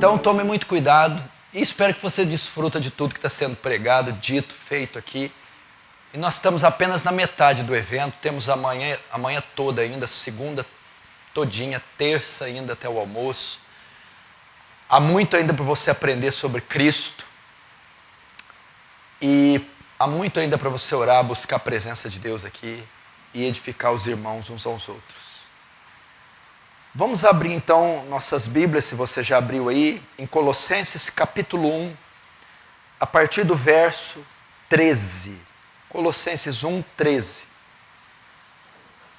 Então tome muito cuidado e espero que você desfruta de tudo que está sendo pregado, dito, feito aqui. E nós estamos apenas na metade do evento, temos amanhã toda ainda, segunda todinha, terça ainda até o almoço. Há muito ainda para você aprender sobre Cristo. E há muito ainda para você orar, buscar a presença de Deus aqui e edificar os irmãos uns aos outros. Vamos abrir então nossas Bíblias, se você já abriu aí, em Colossenses capítulo 1, a partir do verso 13. Colossenses 1, 13.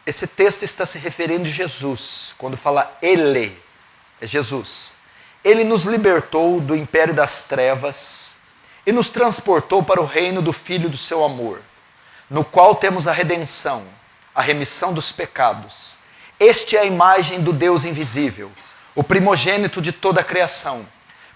Esse texto está se referindo a Jesus, quando fala Ele, é Jesus. Ele nos libertou do império das trevas e nos transportou para o reino do Filho do seu amor, no qual temos a redenção, a remissão dos pecados. Este é a imagem do Deus invisível, o primogênito de toda a criação,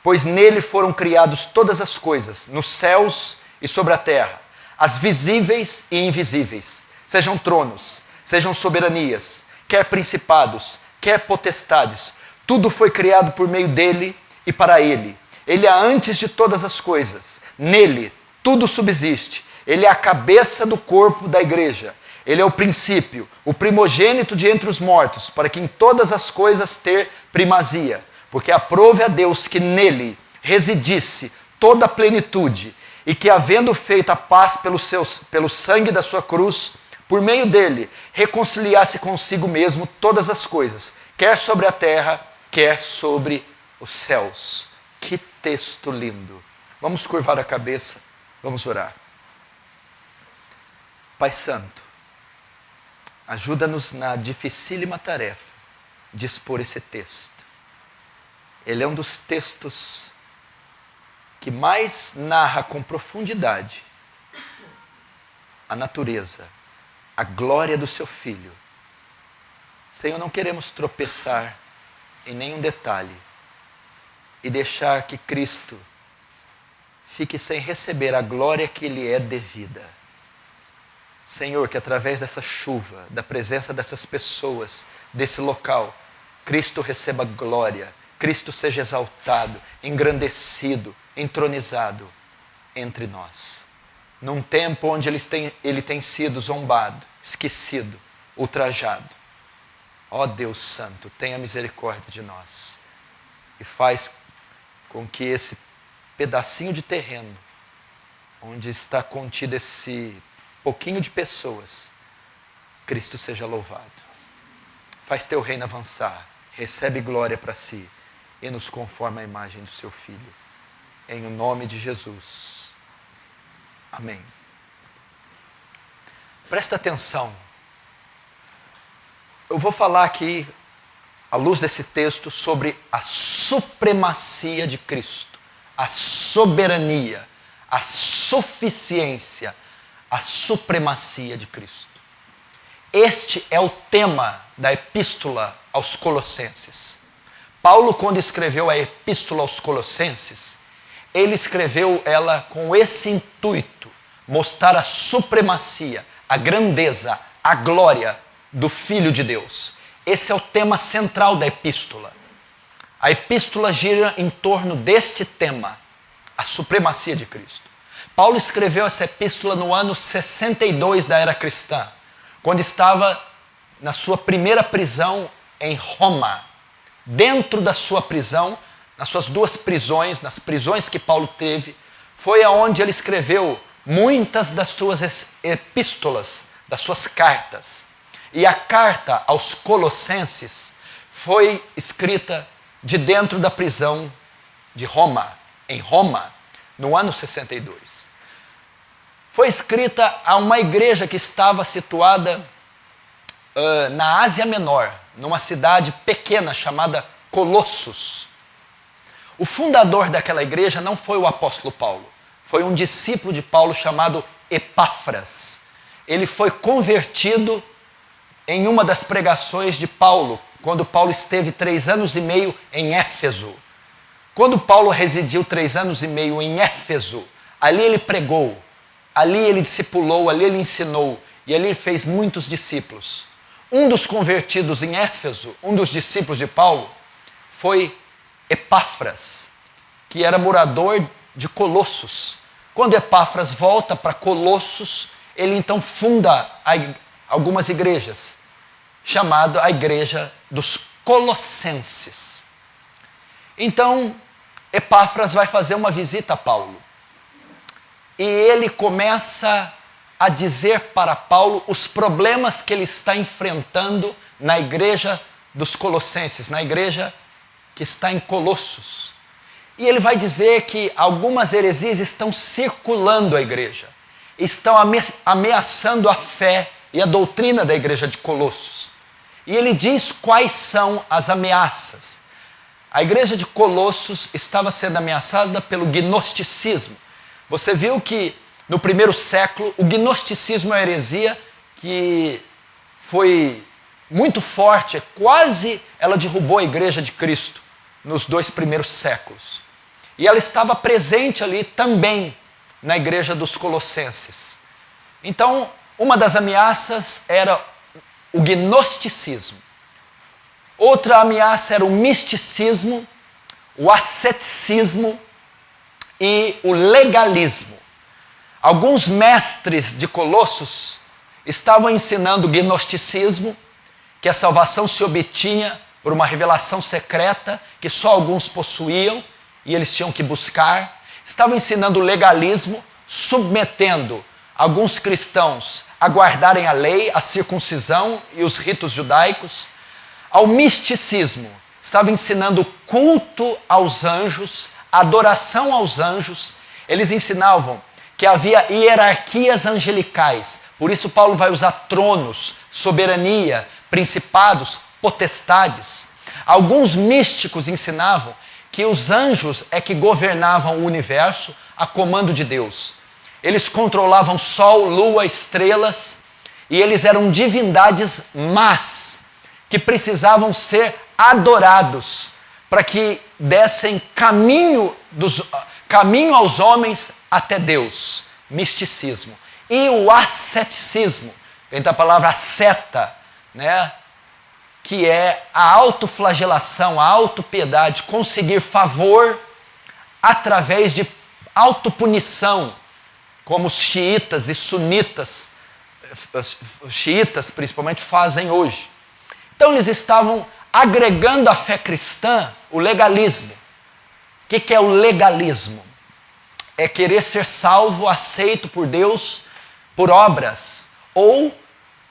pois nele foram criadas todas as coisas, nos céus e sobre a terra, as visíveis e invisíveis, sejam tronos, sejam soberanias, quer principados, quer potestades, tudo foi criado por meio dele e para ele. Ele é antes de todas as coisas, nele tudo subsiste, ele é a cabeça do corpo da igreja. Ele é o princípio, o primogênito de entre os mortos, para que em todas as coisas ter primazia. Porque aprove a Deus que nele residisse toda a plenitude, e que havendo feito a paz pelo sangue da sua cruz, por meio dele, reconciliasse consigo mesmo todas as coisas, quer sobre a terra, quer sobre os céus. Que texto lindo! Vamos curvar a cabeça, vamos orar. Pai Santo, ajuda-nos na dificílima tarefa de expor esse texto. Ele é um dos textos que mais narra com profundidade a natureza, a glória do seu Filho. Senhor, não queremos tropeçar em nenhum detalhe e deixar que Cristo fique sem receber a glória que lhe é devida. Senhor, que através dessa chuva, da presença dessas pessoas, desse local, Cristo receba glória, Cristo seja exaltado, engrandecido, entronizado entre nós. Num tempo onde ele tem sido zombado, esquecido, ultrajado. Ó Deus Santo, tenha misericórdia de nós e faz com que esse pedacinho de terreno, onde está contido esse pouquinho de pessoas, Cristo seja louvado. Faz teu reino avançar, recebe glória para si e nos conforma à imagem do seu Filho. Em o nome de Jesus. Amém. Presta atenção. Eu vou falar aqui, à luz desse texto, sobre a supremacia de Cristo, a soberania, a suficiência, a supremacia de Cristo. Este é o tema da epístola aos Colossenses. Paulo, quando escreveu a epístola aos Colossenses, ele escreveu ela com esse intuito, mostrar a supremacia, a grandeza, a glória do Filho de Deus. Esse é o tema central da epístola. A epístola gira em torno deste tema, a supremacia de Cristo. Paulo escreveu essa epístola no ano 62 da era cristã, quando estava na sua primeira prisão em Roma. Dentro da sua prisão, nas suas duas prisões, nas prisões que Paulo teve, foi aonde ele escreveu muitas das suas epístolas, das suas cartas. E a carta aos Colossenses foi escrita de dentro da prisão de Roma, em Roma, no ano 62. Foi escrita a uma igreja que estava situada na Ásia Menor, numa cidade pequena chamada Colossos. O fundador daquela igreja não foi o apóstolo Paulo, foi um discípulo de Paulo chamado Epáfras. Ele foi convertido em uma das pregações de Paulo, quando Paulo esteve 3 anos e meio em Éfeso. Quando Paulo residiu 3 anos e meio em Éfeso, ali ele pregou, ali ele discipulou, ali ele ensinou, e ali ele fez muitos discípulos. Um dos convertidos em Éfeso, um dos discípulos de Paulo, foi Epáfras, que era morador de Colossos. Quando Epáfras volta para Colossos, ele então funda algumas igrejas, chamada a Igreja dos Colossenses. Então, Epáfras vai fazer uma visita a Paulo. E ele começa a dizer para Paulo os problemas que ele está enfrentando na Igreja dos Colossenses, na igreja que está em Colossos. E ele vai dizer que algumas heresias estão circulando a igreja, estão ameaçando a fé e a doutrina da igreja de Colossos. E ele diz quais são as ameaças. A igreja de Colossos estava sendo ameaçada pelo gnosticismo. Você viu que no primeiro século o gnosticismo é uma heresia que foi muito forte, quase ela derrubou a igreja de Cristo nos 2 primeiros séculos. E ela estava presente ali também na igreja dos Colossenses. Então, uma das ameaças era o gnosticismo. Outra ameaça era o misticismo, o asceticismo e o legalismo. Alguns mestres de Colossos estavam ensinando o gnosticismo, que a salvação se obtinha por uma revelação secreta que só alguns possuíam e eles tinham que buscar. Estavam ensinando o legalismo, submetendo alguns cristãos a guardarem a lei, a circuncisão e os ritos judaicos. Ao misticismo, estava ensinando o culto aos anjos, a adoração aos anjos. Eles ensinavam que havia hierarquias angelicais. Por isso Paulo vai usar tronos, soberania, principados, potestades. Alguns místicos ensinavam que os anjos é que governavam o universo a comando de Deus. Eles controlavam sol, lua, estrelas, e eles eram divindades más, que precisavam ser adorados para que dessem caminho aos homens até Deus. Misticismo. E o asceticismo, vem da palavra asceta, né? Que é a autoflagelação, a autopiedade, conseguir favor através de autopunição, como os xiitas e sunitas, os xiitas principalmente, fazem hoje. Então eles estavam agregando à fé cristã o legalismo. O que é o legalismo? É querer ser salvo, aceito por Deus, por obras, ou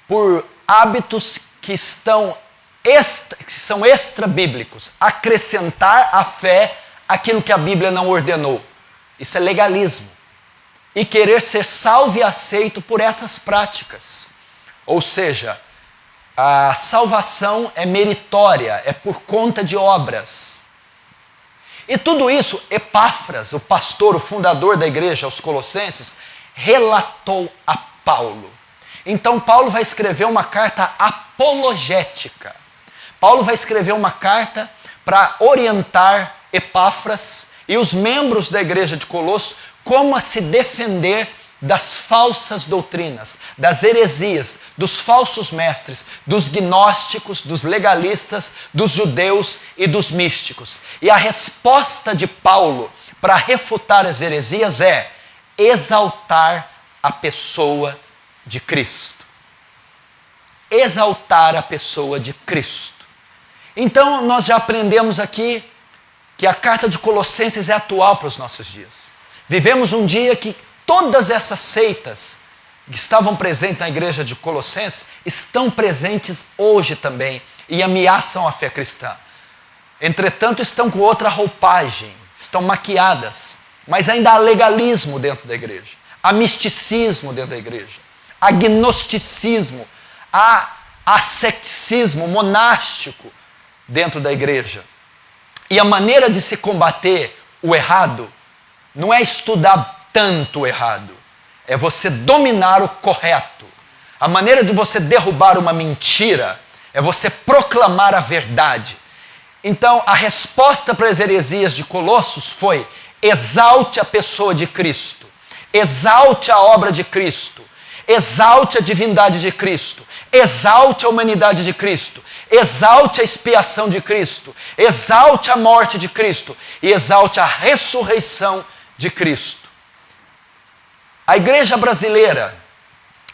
por hábitos que são extra-bíblicos, acrescentar à fé aquilo que a Bíblia não ordenou. Isso é legalismo. E querer ser salvo e aceito por essas práticas. Ou seja, a salvação é meritória, é por conta de obras. E tudo isso, Epáfras, o pastor, o fundador da igreja aos Colossenses, relatou a Paulo. Então Paulo vai escrever uma carta apologética. Paulo vai escrever uma carta para orientar Epáfras e os membros da igreja de Colossos como a se defender das falsas doutrinas, das heresias, dos falsos mestres, dos gnósticos, dos legalistas, dos judeus e dos místicos. E a resposta de Paulo para refutar as heresias é exaltar a pessoa de Cristo. Exaltar a pessoa de Cristo. Então, nós já aprendemos aqui que a carta de Colossenses é atual para os nossos dias. Vivemos um dia que todas essas seitas que estavam presentes na igreja de Colossenses estão presentes hoje também e ameaçam a fé cristã. Entretanto, estão com outra roupagem, estão maquiadas, mas ainda há legalismo dentro da igreja, há misticismo dentro da igreja, há gnosticismo, há asceticismo monástico dentro da igreja. E a maneira de se combater o errado não é estudar tanto o errado, é você dominar o correto. A maneira de você derrubar uma mentira é você proclamar a verdade. Então, a resposta para as heresias de Colossos foi: exalte a pessoa de Cristo, exalte a obra de Cristo, exalte a divindade de Cristo, exalte a humanidade de Cristo, exalte a expiação de Cristo, exalte a morte de Cristo e exalte a ressurreição de Cristo. A igreja brasileira,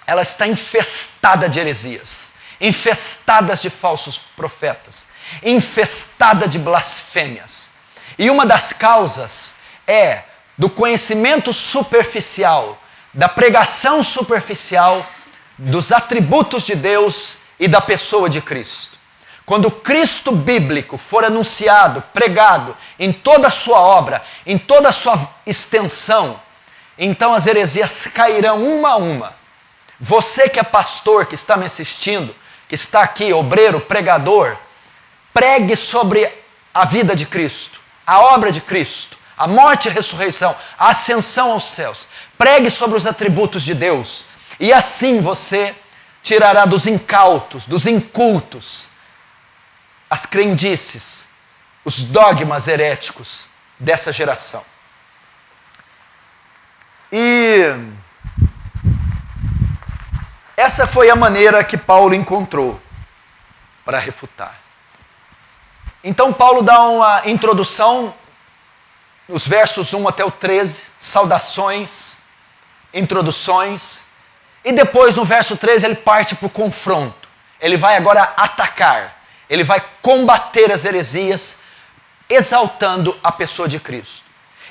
ela está infestada de heresias, infestada de falsos profetas, infestada de blasfêmias. E uma das causas é do conhecimento superficial, da pregação superficial dos atributos de Deus e da pessoa de Cristo. Quando o Cristo bíblico for anunciado, pregado em toda a sua obra, em toda a sua extensão, então as heresias cairão uma a uma. Você que é pastor, que está me assistindo, que está aqui, obreiro, pregador, pregue sobre a vida de Cristo, a obra de Cristo, a morte e a ressurreição, a ascensão aos céus. Pregue sobre os atributos de Deus. E assim você tirará dos incautos, dos incultos, as crendices, os dogmas heréticos dessa geração. E essa foi a maneira que Paulo encontrou para refutar. Então Paulo dá uma introdução nos versos 1 até o 13, saudações, introduções, e depois no verso 13 ele parte para o confronto. Ele vai agora atacar, ele vai combater as heresias, exaltando a pessoa de Cristo.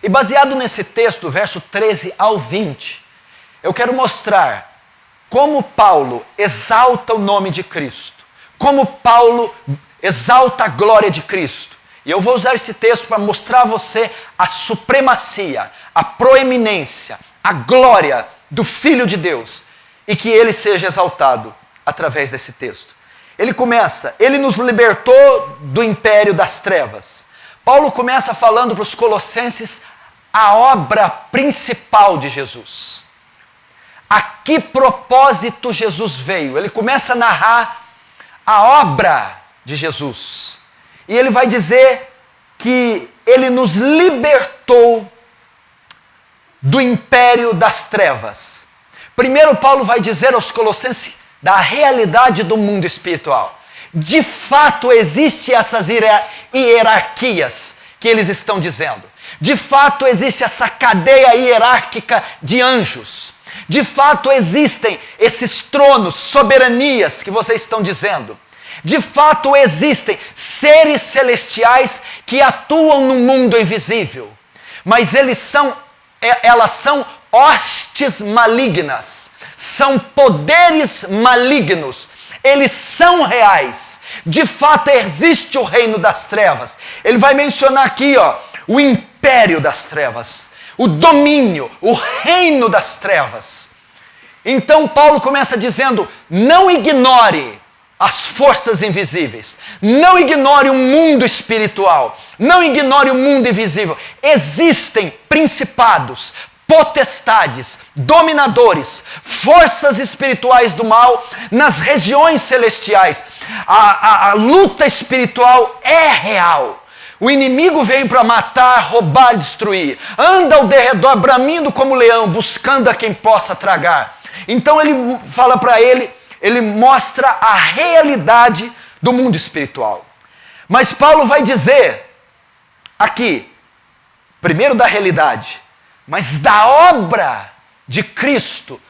E baseado nesse texto, do verso 13 ao 20, eu quero mostrar como Paulo exalta o nome de Cristo, como Paulo exalta a glória de Cristo. E eu vou usar esse texto para mostrar a você a supremacia, a proeminência, a glória do Filho de Deus e que ele seja exaltado através desse texto. Ele começa, ele nos libertou do império das trevas. Paulo começa falando para os colossenses a obra principal de Jesus. A que propósito Jesus veio? Ele começa a narrar a obra de Jesus. E ele vai dizer que ele nos libertou do império das trevas. Primeiro Paulo vai dizer aos colossenses da realidade do mundo espiritual. De fato existem essas hierarquias que eles estão dizendo. De fato existe essa cadeia hierárquica de anjos. De fato existem esses tronos, soberanias que vocês estão dizendo. De fato existem seres celestiais que atuam no mundo invisível. Mas elas são hostes malignas. São poderes malignos. Eles são reais. De fato existe o reino das trevas. Ele vai mencionar aqui, o império das trevas, o domínio, o reino das trevas. Então Paulo começa dizendo: não ignore as forças invisíveis, não ignore o mundo espiritual, não ignore o mundo invisível. Existem principados, potestades, dominadores, forças espirituais do mal nas regiões celestiais. A luta espiritual é real. O inimigo veio para matar, roubar, destruir. Anda ao derredor, bramindo como leão, buscando a quem possa tragar. Então ele fala para ele mostra a realidade do mundo espiritual. Mas Paulo vai dizer aqui, primeiro da realidade, mas da obra de Cristo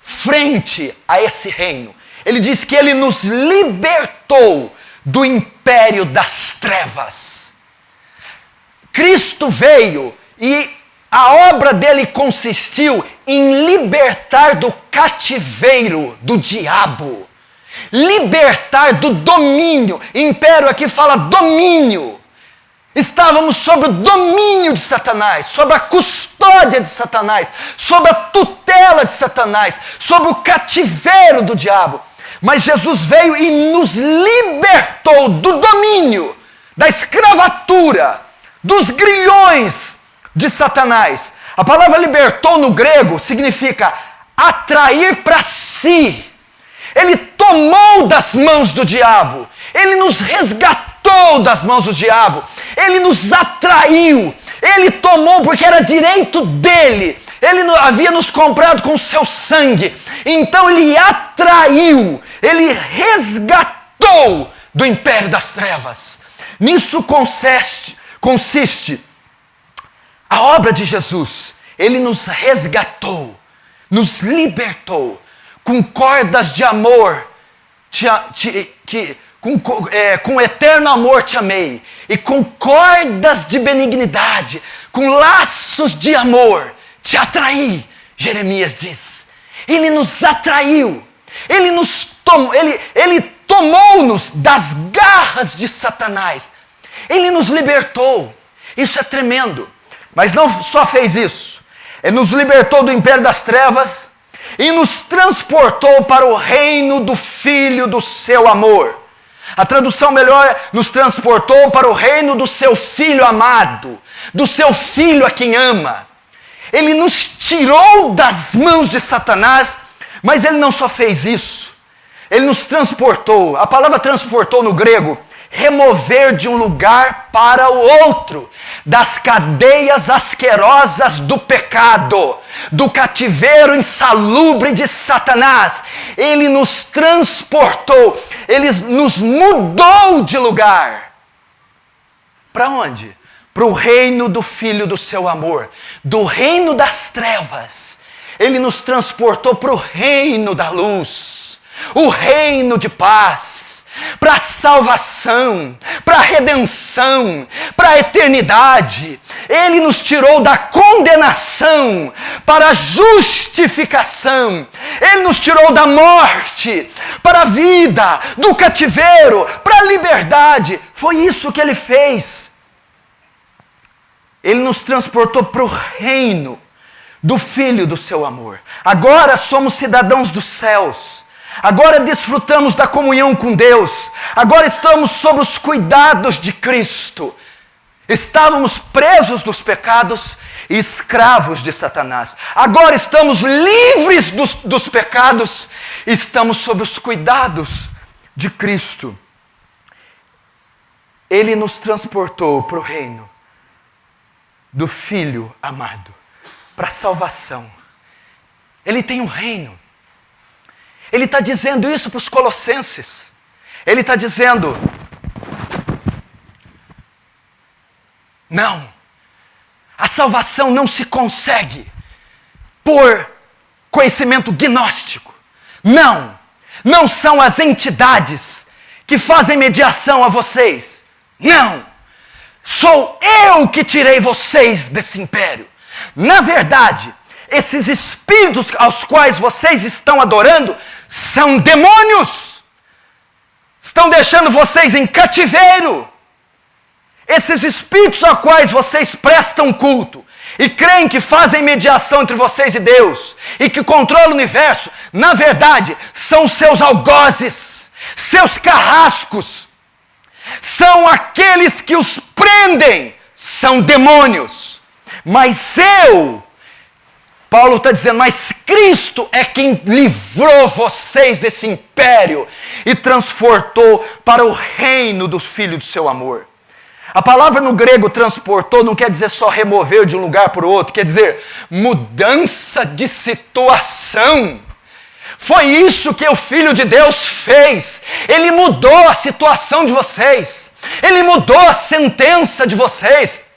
frente a esse reino. Ele diz que ele nos libertou do império das trevas. Cristo veio e a obra dele consistiu em libertar do cativeiro do diabo, libertar do domínio. Império aqui fala domínio. Estávamos sob o domínio de Satanás, sob a custódia de Satanás, sob a tutela de Satanás, sob o cativeiro do diabo. Mas Jesus veio e nos libertou do domínio, da escravatura, dos grilhões de Satanás. A palavra libertou no grego significa atrair para si. Ele tomou das mãos do diabo, ele nos resgatou das mãos do diabo, ele nos atraiu, ele tomou porque era direito dele, ele havia nos comprado com o seu sangue, então ele atraiu, ele resgatou libertou do império das trevas. Nisso consiste a obra de Jesus. Ele nos resgatou, nos libertou, com cordas de amor, com eterno amor te amei, e com cordas de benignidade, com laços de amor, te atraí, Jeremias diz. Ele nos atraiu, ele tomou-nos das garras de Satanás, ele nos libertou. Isso é tremendo. Mas não só fez isso, ele nos libertou do império das trevas e nos transportou para o reino do Filho do seu amor. A tradução melhor é: nos transportou para o reino do seu Filho amado, do seu Filho a quem ama. Ele nos tirou das mãos de Satanás, mas ele não só fez isso, ele nos transportou. A palavra transportou no grego, remover de um lugar para o outro, das cadeias asquerosas do pecado, do cativeiro insalubre de Satanás. Ele nos transportou, ele nos mudou de lugar. Para onde? Para o reino do Filho do seu amor, do reino das trevas. Ele nos transportou para o reino da luz, o reino de paz, para a salvação, para a redenção, para a eternidade. Ele nos tirou da condenação para a justificação. Ele nos tirou da morte para a vida, do cativeiro para a liberdade. Foi isso que ele fez. Ele nos transportou para o reino do Filho do seu amor. Agora somos cidadãos dos céus. Agora desfrutamos da comunhão com Deus. Agora estamos sob os cuidados de Cristo. Estávamos presos dos pecados e escravos de Satanás. Agora estamos livres dos pecados e estamos sob os cuidados de Cristo. Ele nos transportou para o reino do Filho amado, para a salvação. Ele tem um reino. Ele está dizendo isso para os colossenses. Ele está dizendo: não, a salvação não se consegue por conhecimento gnóstico. Não são as entidades que fazem mediação a vocês. Não, sou eu que tirei vocês desse império. Na verdade, esses espíritos aos quais vocês estão adorando são demônios. Estão deixando vocês em cativeiro. Esses espíritos aos quais vocês prestam culto e creem que fazem mediação entre vocês e Deus e que controlam o universo, na verdade, são seus algozes, seus carrascos. São aqueles que os prendem, são demônios. Mas Paulo está dizendo, mas Cristo é quem livrou vocês desse império e transportou para o reino do Filho do seu amor. A palavra no grego transportou não quer dizer só remover de um lugar para o outro, quer dizer mudança de situação. Foi isso que o Filho de Deus fez. Ele mudou a situação de vocês. Ele mudou a sentença de vocês.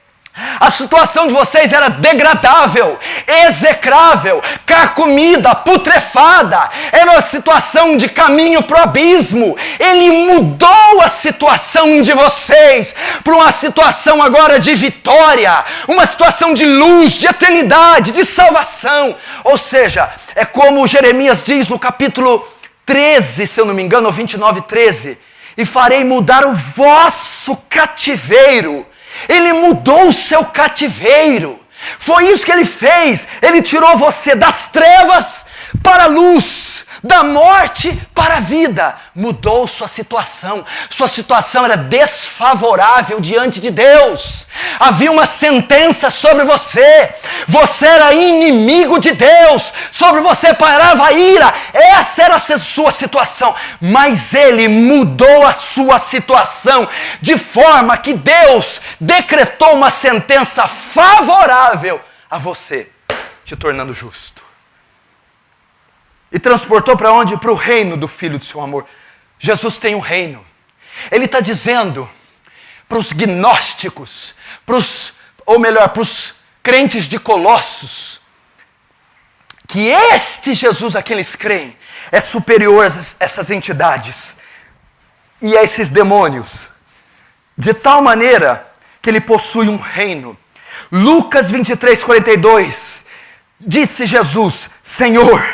A situação de vocês era degradável, execrável, carcomida, putrefada. Era uma situação de caminho para o abismo. Ele mudou a situação de vocês para uma situação agora de vitória, uma situação de luz, de eternidade, de salvação. Ou seja, é como Jeremias diz no capítulo 13, se eu não me engano, ou 29:13. E farei mudar o vosso cativeiro. Ele mudou o seu cativeiro. Foi isso que ele fez. Ele tirou você das trevas para a luz, da morte para a vida. Mudou sua situação. Sua situação era desfavorável diante de Deus. Havia uma sentença sobre você. Você era inimigo de Deus. Sobre você pairava a ira. Essa era a sua situação. Mas Ele mudou a sua situação de forma que Deus decretou uma sentença favorável a você, te tornando justo. E transportou para onde? Para o reino do Filho do seu amor. Jesus tem um reino. Ele está dizendo para os gnósticos, para os crentes de Colossos, que este Jesus a quem eles creem é superior a essas entidades e a esses demônios, de tal maneira que ele possui um reino. Lucas 23:42, disse Jesus: Senhor,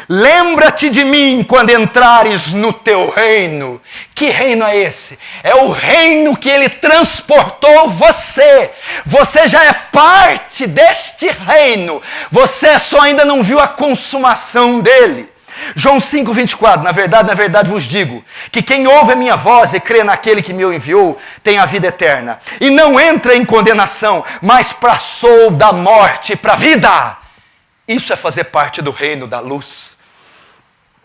lembra-te de mim quando entrares no teu reino. Que reino é esse? É o reino que ele transportou você. Você já é parte deste reino. Você só ainda não viu a consumação dele. João 5:24, na verdade vos digo, que quem ouve a minha voz e crê naquele que me enviou, tem a vida eterna. E não entra em condenação, mas passou da morte para a vida. Isso é fazer parte do reino da luz.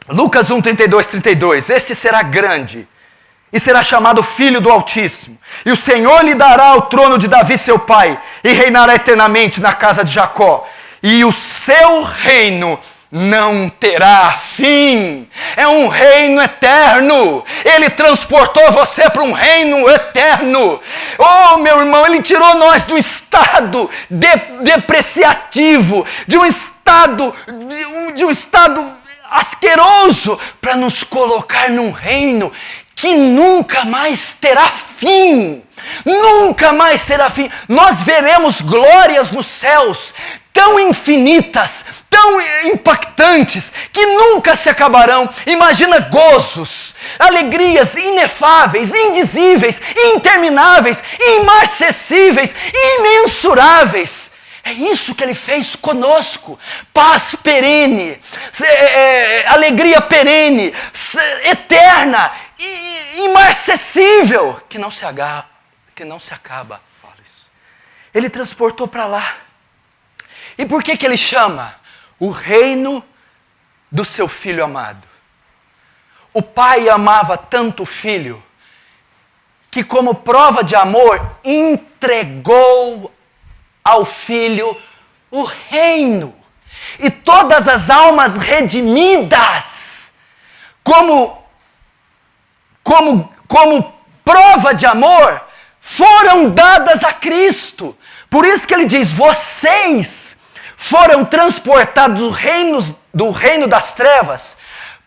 Lucas 1:32, este será grande e será chamado Filho do Altíssimo. E o Senhor lhe dará o trono de Davi seu pai, e reinará eternamente na casa de Jacó. E o seu reino não terá fim. É um reino eterno. Ele transportou você para um reino eterno. Oh, meu irmão, ele tirou nós de um estado depreciativo, de um estado asqueroso, para nos colocar num reino que nunca mais terá fim. Nunca mais terá fim. Nós veremos glórias nos céus tão infinitas, tão impactantes, que nunca se acabarão. Imagina gozos, alegrias inefáveis, indizíveis, intermináveis, imarcessíveis, imensuráveis. É isso que ele fez conosco. Paz perene, alegria perene, eterna, imarcessível, que não se acaba. Ele transportou para lá. E por que ele chama o reino do seu Filho amado? O Pai amava tanto o Filho, que como prova de amor, entregou ao Filho o reino. E todas as almas redimidas, como prova de amor, foram dadas a Cristo. Por isso que ele diz, vocês foram transportados do reino das trevas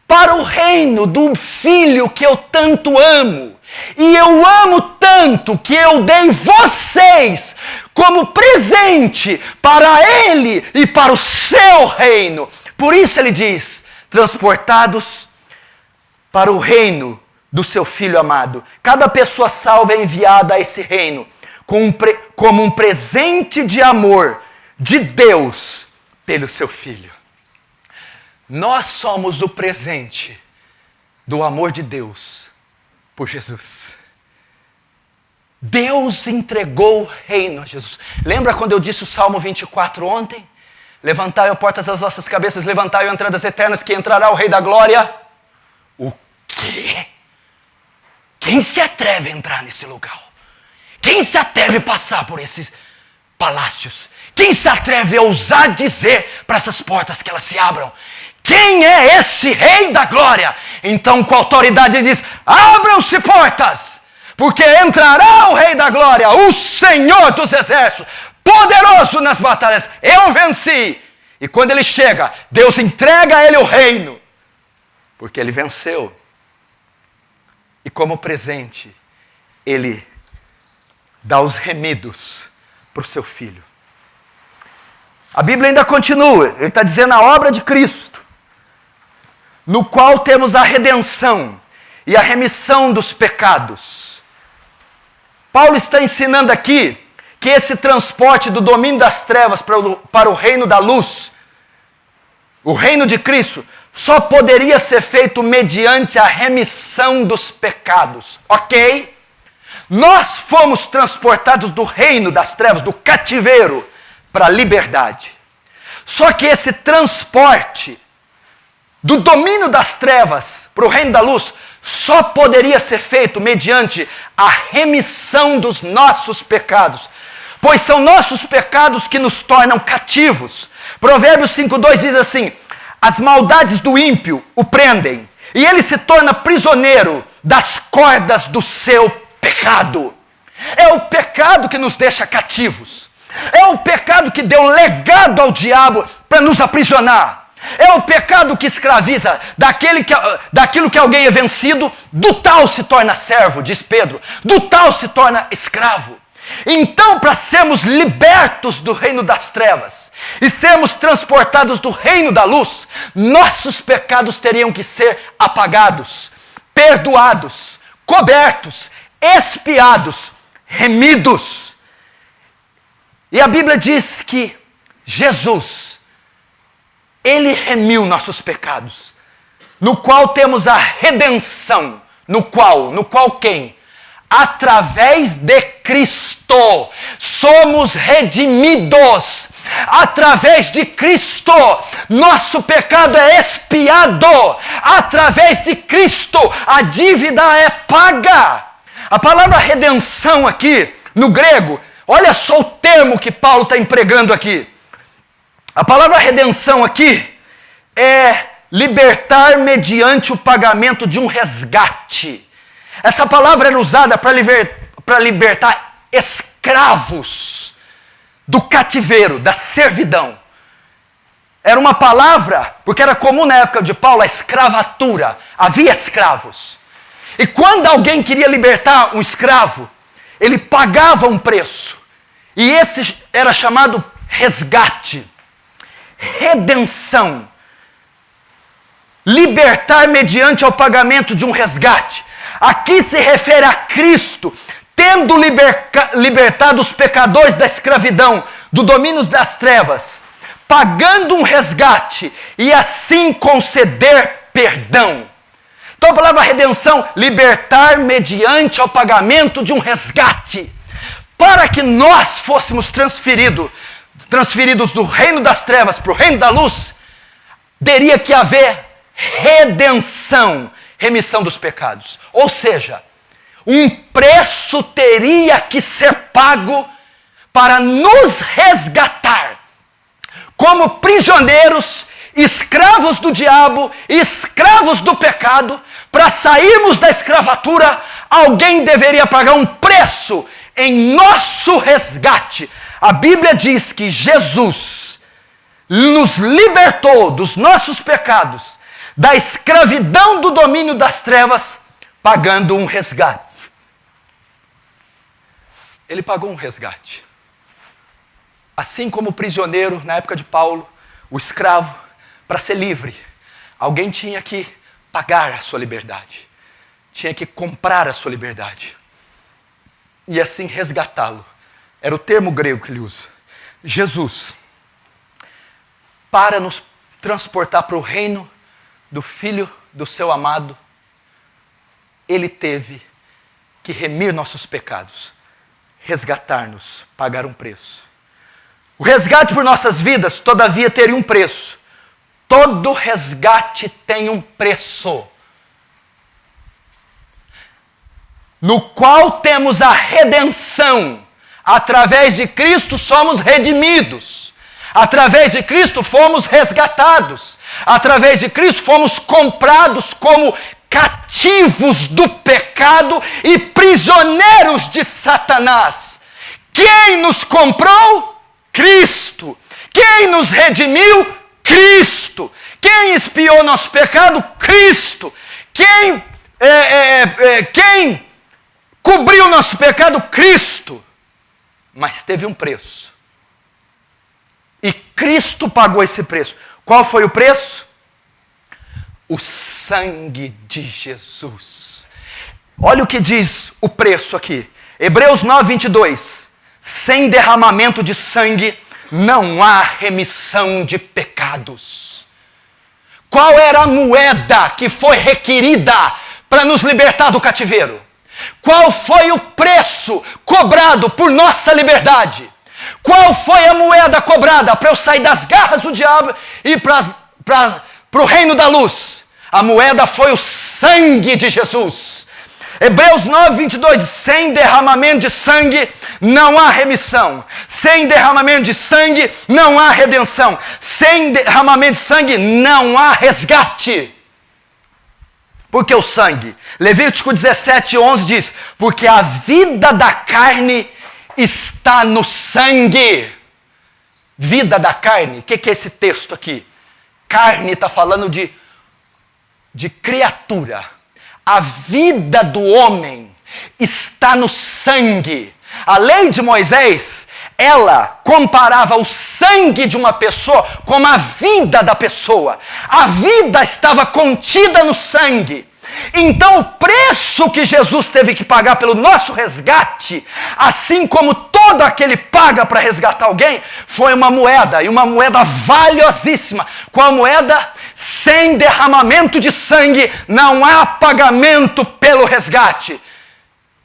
para o reino do Filho que eu tanto amo. E eu amo tanto que eu dei vocês como presente para Ele e para o seu reino. Por isso ele diz, transportados para o reino do seu Filho amado. Cada pessoa salva é enviada a esse reino como um presente de amor de Deus pelo seu Filho. Nós somos o presente do amor de Deus por Jesus. Deus entregou o reino a Jesus. Lembra quando eu disse o Salmo 24 ontem? Levantai, ó portas, as vossas cabeças, levantai, ó entradas eternas, que entrará o Rei da Glória. O quê? Quem se atreve a entrar nesse lugar? Quem se atreve a passar por esses palácios? Quem se atreve a ousar dizer para essas portas que elas se abram? Quem é esse Rei da Glória? Então, com autoridade, ele diz, abram-se portas, porque entrará o Rei da Glória, o Senhor dos Exércitos, poderoso nas batalhas. Eu venci. E quando ele chega, Deus entrega a ele o reino, porque ele venceu. E como presente, ele dá os remidos para o seu Filho. A Bíblia ainda continua, ele está dizendo a obra de Cristo, no qual temos a redenção e a remissão dos pecados. Paulo está ensinando aqui que esse transporte do domínio das trevas para o reino da luz, o reino de Cristo, só poderia ser feito mediante a remissão dos pecados. Ok? Nós fomos transportados do reino das trevas, do cativeiro, para a liberdade. Só que esse transporte do domínio das trevas para o reino da luz só poderia ser feito mediante a remissão dos nossos pecados, pois são nossos pecados que nos tornam cativos. Provérbios 5:2 diz assim, as maldades do ímpio o prendem, E ele se torna prisioneiro das cordas do seu pecado. É o pecado que nos deixa cativos. É o pecado que deu legado ao diabo para nos aprisionar. É o pecado que escraviza daquilo que alguém é vencido, do tal se torna servo, diz Pedro, do tal se torna escravo. Então, para sermos libertos do reino das trevas e sermos transportados do reino da luz, nossos pecados teriam que ser apagados, perdoados, cobertos, expiados, remidos. E a Bíblia diz que Jesus, ele remiu nossos pecados, no qual temos a redenção, no qual quem? Através de Cristo, somos redimidos. Através de Cristo, nosso pecado é expiado. Através de Cristo, a dívida é paga. A palavra redenção aqui, no grego, olha só o termo que Paulo está empregando aqui. A palavra redenção aqui é libertar mediante o pagamento de um resgate. Essa palavra era usada para libertar escravos do cativeiro, da servidão. Era uma palavra, porque era comum na época de Paulo a escravatura. Havia escravos. E quando alguém queria libertar um escravo, ele pagava um preço. E esse era chamado resgate. Redenção. Libertar mediante ao pagamento de um resgate. Aqui se refere a Cristo, tendo libertado os pecadores da escravidão, do domínio das trevas, pagando um resgate e assim conceder perdão. Então a palavra redenção, libertar mediante ao pagamento de um resgate, para que nós fôssemos transferidos do reino das trevas para o reino da luz, teria que haver redenção, remissão dos pecados. Ou seja, um preço teria que ser pago para nos resgatar como prisioneiros, escravos do diabo, escravos do pecado. Para sairmos da escravatura, alguém deveria pagar um preço em nosso resgate. A Bíblia diz que Jesus nos libertou dos nossos pecados, da escravidão do domínio das trevas, pagando um resgate. Ele pagou um resgate. Assim como o prisioneiro, na época de Paulo, o escravo, para ser livre, alguém tinha que pagar a sua liberdade. Tinha que comprar a sua liberdade. E assim resgatá-lo. Era o termo grego que ele usa. Jesus, para nos transportar para o reino do Filho do seu amado, ele teve que remir nossos pecados, resgatar-nos, pagar um preço. O resgate por nossas vidas, todavia, teria um preço. Todo resgate tem um preço, no qual temos a redenção. Através de Cristo somos redimidos. Através de Cristo fomos resgatados. Através de Cristo fomos comprados como cativos do pecado e prisioneiros de Satanás. Quem nos comprou? Cristo. Quem nos redimiu? Cristo. Quem expiou nosso pecado? Cristo. Quem cobriu nosso pecado? Cristo. Mas teve um preço. E Cristo pagou esse preço. Qual foi o preço? O sangue de Jesus. Olha o que diz o preço aqui. Hebreus 9, 22. Sem derramamento de sangue não há remissão de pecados. Qual era a moeda que foi requerida para nos libertar do cativeiro? Qual foi o preço cobrado por nossa liberdade? Qual foi a moeda cobrada para eu sair das garras do diabo e ir para o reino da luz? A moeda foi o sangue de Jesus. Hebreus 9, 22, sem derramamento de sangue não há remissão. Sem derramamento de sangue não há redenção. Sem derramamento de sangue não há resgate. Por que o sangue? Levítico 17:11 diz, porque a vida da carne está no sangue. Vida da carne, o que é esse texto aqui? Carne está falando de criatura. A vida do homem está no sangue. A lei de Moisés, ela comparava o sangue de uma pessoa com a vida da pessoa. A vida estava contida no sangue. Então o preço que Jesus teve que pagar pelo nosso resgate, assim como todo aquele paga para resgatar alguém, foi uma moeda, e uma moeda valiosíssima. Com a moeda, sem derramamento de sangue, não há pagamento pelo resgate.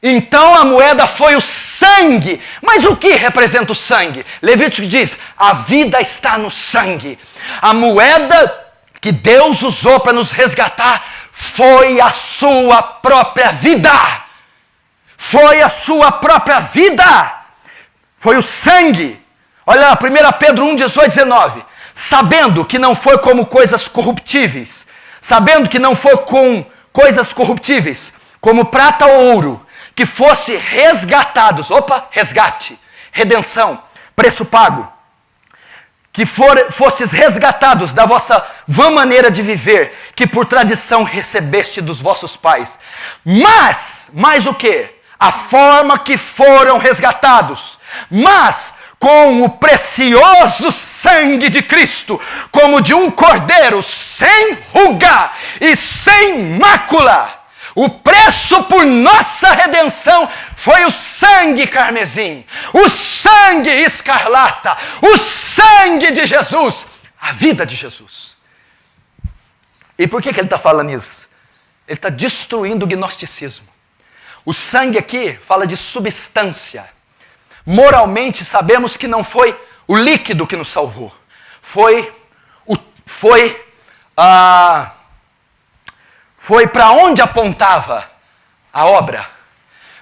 Então a moeda foi o sangue. Mas o que representa o sangue? Levítico diz, a vida está no sangue. A moeda que Deus usou para nos resgatar foi a sua própria vida. Foi a sua própria vida. Foi o sangue. Olha lá, 1 Pedro 1:18-19. Sabendo que não foi como coisas corruptíveis. Sabendo que não foi com coisas corruptíveis, como prata ou ouro, que fosse resgatados. Opa, resgate, redenção, preço pago. Que fostes resgatados da vossa vã maneira de viver, que por tradição recebeste dos vossos pais. Mas, mais o quê? A forma que foram resgatados, mas com o precioso sangue de Cristo, como de um cordeiro sem ruga e sem mácula. O preço por nossa redenção foi o sangue carmesim, o sangue escarlata, o sangue de Jesus, a vida de Jesus. E por que ele está falando isso? Ele está destruindo o gnosticismo. O sangue aqui fala de substância. Moralmente sabemos que não foi o líquido que nos salvou. Foi para onde apontava a obra.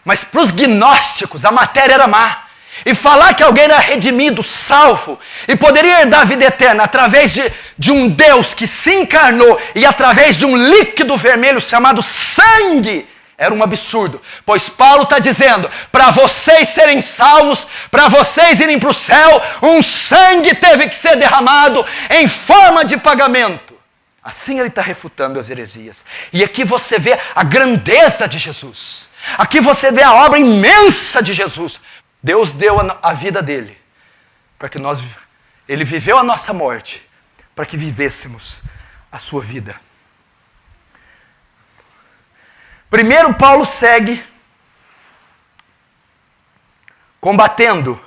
Mas para os gnósticos a matéria era má. E falar que alguém era redimido, salvo, e poderia herdar a vida eterna através de um Deus que se encarnou e através de um líquido vermelho chamado sangue, era um absurdo. Pois Paulo está dizendo, para vocês serem salvos, para vocês irem para o céu, um sangue teve que ser derramado em forma de pagamento. Assim ele está refutando as heresias. E aqui você vê a grandeza de Jesus. Aqui você vê a obra imensa de Jesus. Deus deu a vida dele, para que ele viveu a nossa morte, para que vivêssemos a sua vida. Primeiro Paulo segue combatendo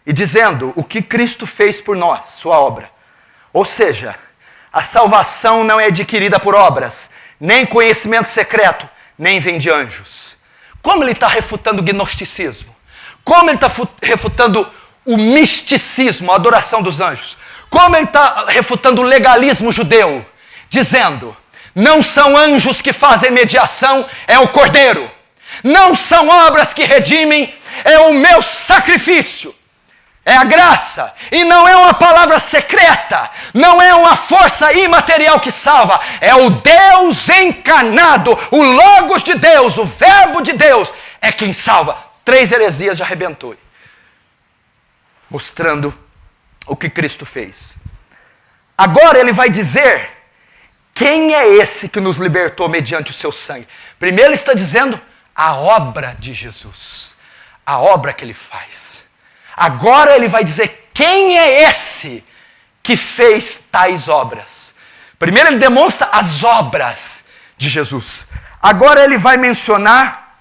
e dizendo o que Cristo fez por nós, sua obra. Ou seja, a salvação não é adquirida por obras, nem conhecimento secreto, nem vem de anjos. Como ele está refutando o gnosticismo? Como ele está refutando o misticismo, a adoração dos anjos? Como ele está refutando o legalismo judeu? Dizendo, não são anjos que fazem mediação, é o Cordeiro. Não são obras que redimem, é o meu sacrifício. É a graça, e não é uma palavra secreta, não é uma força imaterial que salva, é o Deus encarnado, o Logos de Deus, o Verbo de Deus, é quem salva. 3 heresias já arrebentou, mostrando o que Cristo fez. Agora ele vai dizer quem é esse que nos libertou mediante o seu sangue. Primeiro ele está dizendo a obra de Jesus, a obra que ele faz. Agora ele vai dizer quem é esse que fez tais obras. Primeiro ele demonstra as obras de Jesus. Agora ele vai mencionar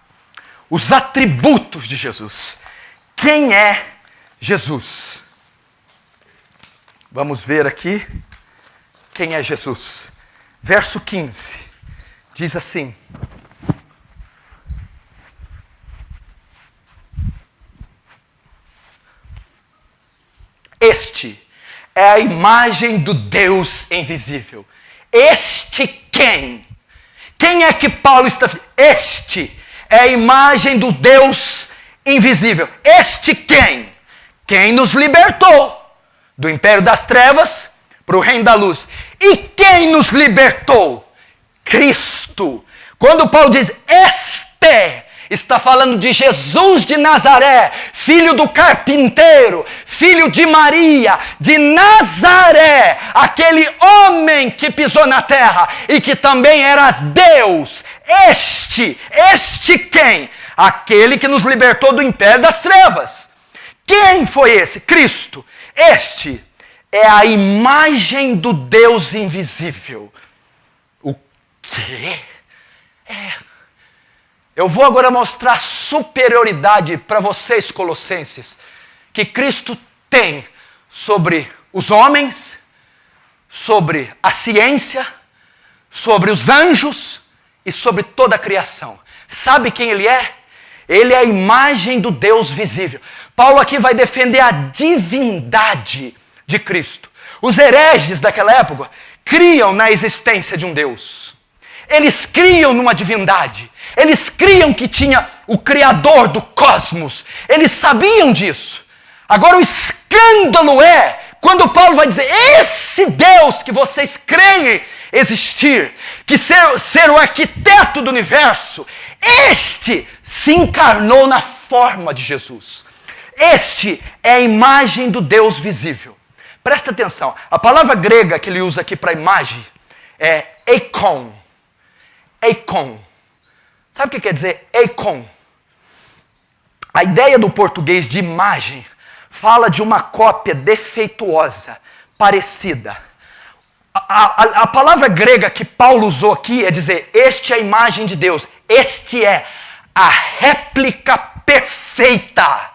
os atributos de Jesus. Quem é Jesus? Vamos ver aqui quem é Jesus. Verso 15 diz assim: Este é a imagem do Deus invisível. Este quem? Quem é que Paulo está... Este é a imagem do Deus invisível. Este quem? Quem nos libertou do império das trevas para o reino da luz. E quem nos libertou? Cristo. Quando Paulo diz este, está falando de Jesus de Nazaré, filho do carpinteiro, filho de Maria, de Nazaré, aquele homem que pisou na terra e que também era Deus. Este quem? Aquele que nos libertou do império das trevas. Quem foi esse? Cristo. Este é a imagem do Deus invisível. O quê? Eu vou agora mostrar superioridade para vocês, colossenses, que Cristo tem sobre os homens, sobre a ciência, sobre os anjos e sobre toda a criação. Sabe quem ele é? Ele é a imagem do Deus visível. Paulo aqui vai defender a divindade de Cristo. Os hereges daquela época criam na existência de um Deus. Eles criam numa divindade. Eles criam que tinha o Criador do cosmos. Eles sabiam disso. Agora o escândalo é quando Paulo vai dizer, esse Deus que vocês creem existir, que ser o arquiteto do universo, este se encarnou na forma de Jesus. Este é a imagem do Deus visível. Presta atenção, a palavra grega que ele usa aqui para imagem é eikon. Eikon. Sabe o que quer dizer eikon? A ideia do português de imagem fala de uma cópia defeituosa, parecida. A palavra grega que Paulo usou aqui é dizer, este é a imagem de Deus. Este é a réplica perfeita.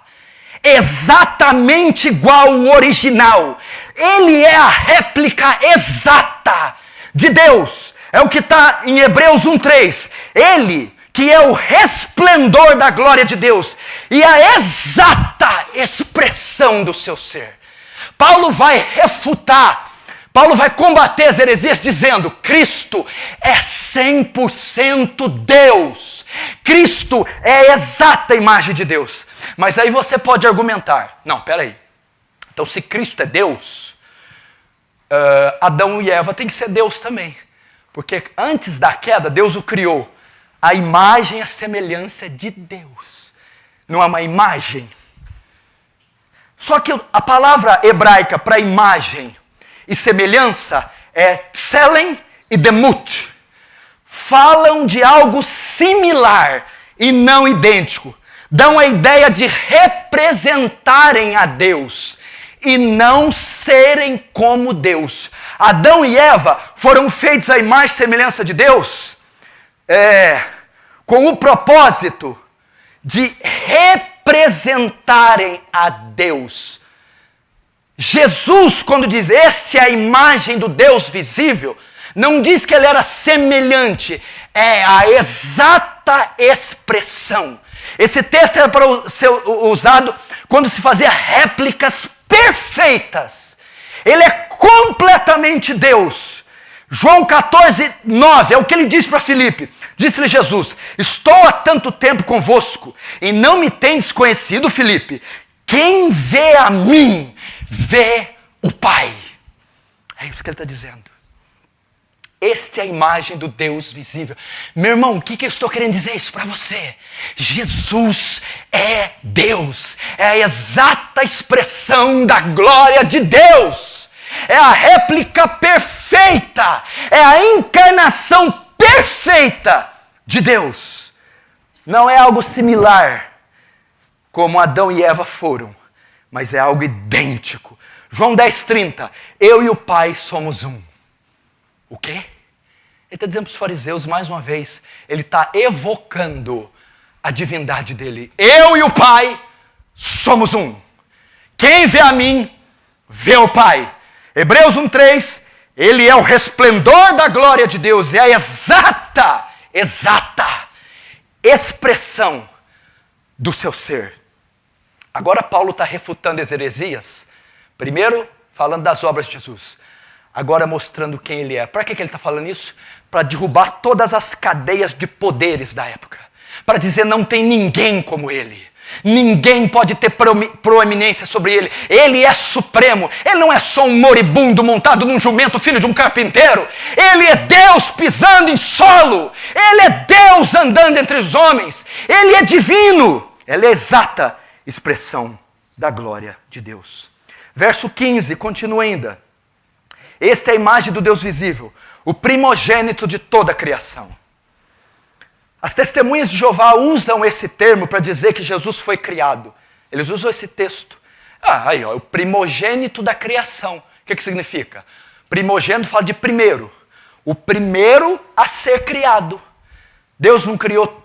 Exatamente igual ao original. Ele é a réplica exata de Deus. É o que está em Hebreus 1:3. Ele, que é o resplendor da glória de Deus e a exata expressão do seu ser. Paulo vai refutar, Paulo vai combater as heresias dizendo, Cristo é 100% Deus. Cristo é a exata imagem de Deus. Mas aí você pode argumentar, não, peraí. Então se Cristo é Deus, Adão e Eva têm que ser Deus também. Porque antes da queda, Deus o criou. A imagem e a semelhança de Deus. Não é uma imagem. Só que a palavra hebraica para imagem e semelhança é tselem e demut. Falam de algo similar e não idêntico. Dão a ideia de representarem a Deus e não serem como Deus. Adão e Eva foram feitos à imagem e semelhança de Deus com o propósito de representarem a Deus. Jesus, quando diz, este é a imagem do Deus visível, não diz que ele era semelhante, é a exata expressão. Esse texto era para ser usado quando se fazia réplicas perfeitas. Ele é completamente Deus. João 14:9 é o que ele diz para Filipe. Disse-lhe Jesus, estou há tanto tempo convosco e não me tendes conhecido, Filipe. Quem vê a mim, vê o Pai. É isso que ele está dizendo. Esta é a imagem do Deus visível. Meu irmão, o que eu estou querendo dizer isso para você? Jesus é Deus. É a exata expressão da glória de Deus. É a réplica perfeita. É a encarnação perfeita de Deus. Não é algo similar como Adão e Eva foram, mas é algo idêntico. João 10:30, eu e o Pai somos um. O quê? Ele está dizendo para os fariseus, mais uma vez, ele está evocando a divindade dele. Eu e o Pai somos um. Quem vê a mim, vê o Pai. Hebreus 1:3, ele é o resplendor da glória de Deus, é a exata expressão do seu ser. Agora Paulo está refutando as heresias, primeiro falando das obras de Jesus, agora mostrando quem ele é. Para que ele está falando isso? Para derrubar todas as cadeias de poderes da época, para dizer não tem ninguém como ele. Ninguém pode ter proeminência sobre ele. Ele é supremo. Ele não é só um moribundo montado num jumento, filho de um carpinteiro. Ele é Deus pisando em solo. Ele é Deus andando entre os homens. Ele é divino. Ele é a exata expressão da glória de Deus. Verso 15, continua ainda. Esta é a imagem do Deus visível, o primogênito de toda a criação. As testemunhas de Jeová usam esse termo para dizer que Jesus foi criado. Eles usam esse texto. Aí, ó, o primogênito da criação. O que significa? Primogênito fala de primeiro. O primeiro a ser criado. Deus não criou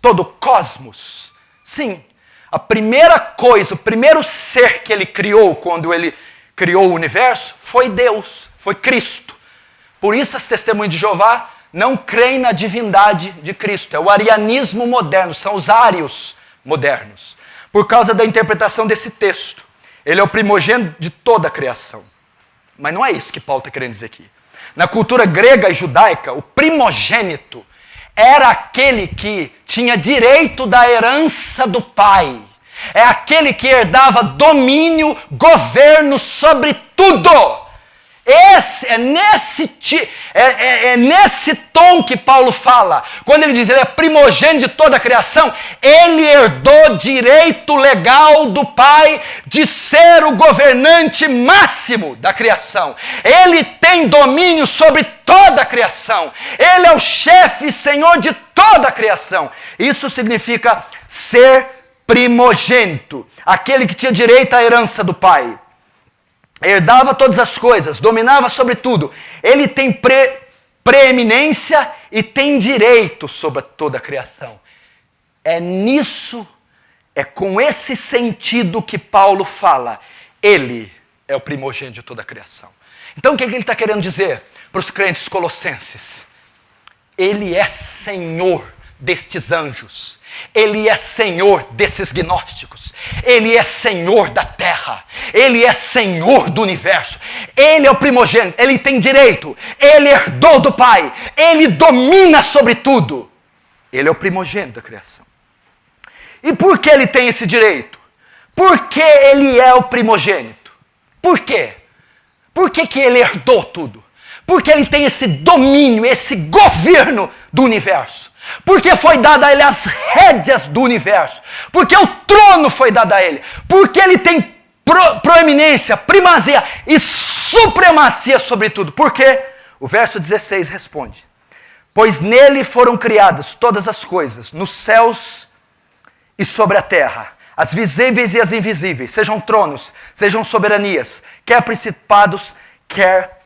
todo o cosmos? Sim. A primeira coisa, o primeiro ser que ele criou quando ele criou o universo foi Deus, foi Cristo. Por isso as testemunhas de Jeová não creem na divindade de Cristo. É o arianismo moderno, são os ários modernos. Por causa da interpretação desse texto. Ele é o primogênito de toda a criação. Mas não é isso que Paulo está querendo dizer aqui. Na cultura grega e judaica, o primogênito era aquele que tinha direito da herança do pai. É aquele que herdava domínio, governo sobre tudo. É nesse tom que Paulo fala. Quando ele diz ele é primogênito de toda a criação, ele herdou direito legal do Pai de ser o governante máximo da criação. Ele tem domínio sobre toda a criação. Ele é o chefe e senhor de toda a criação. Isso significa ser primogênito, aquele que tinha direito à herança do Pai. Herdava todas as coisas, dominava sobre tudo. Ele tem preeminência e tem direito sobre toda a criação. É nisso, é com esse sentido que Paulo fala. Ele é o primogênito de toda a criação. Então o que ele está querendo dizer para os crentes colossenses? Ele é Senhor destes anjos. Ele é Senhor desses gnósticos. Ele é Senhor da terra. Ele é Senhor do universo. Ele é o primogênito. Ele tem direito. Ele herdou do Pai. Ele domina sobre tudo. Ele é o primogênito da criação. E por que ele tem esse direito? Porque ele é o primogênito. Por quê? Por que ele herdou tudo? Porque ele tem esse domínio, esse governo do universo. Porque foi dado a ele as rédeas do universo. Porque o trono foi dado a ele. Porque ele tem proeminência, primazia e supremacia sobre tudo. Por quê? O verso 16 responde. Pois nele foram criadas todas as coisas, nos céus e sobre a terra. As visíveis e as invisíveis, sejam tronos, sejam soberanias, quer principados, quer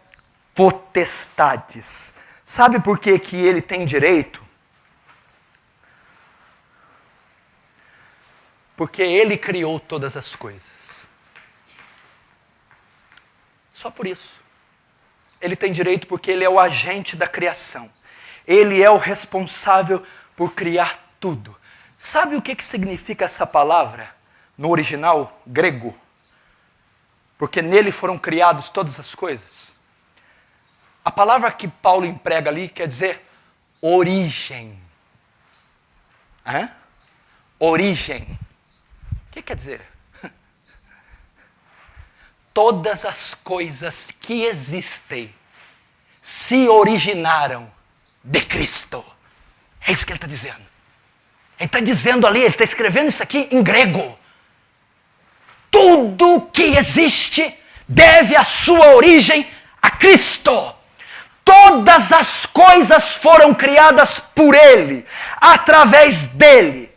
potestades. Sabe por que ele tem direito? Porque ele criou todas as coisas. Só por isso. Ele tem direito porque ele é o agente da criação. Ele é o responsável por criar tudo. Sabe o que significa essa palavra no original grego? Porque nele foram criadas todas as coisas. A palavra que Paulo emprega ali quer dizer origem. Origem. O que quer dizer? Todas as coisas que existem se originaram de Cristo. É isso que ele está dizendo. Ele está dizendo ali, ele está escrevendo isso aqui em grego. Tudo que existe deve a sua origem a Cristo. Todas as coisas foram criadas por Ele, através dEle.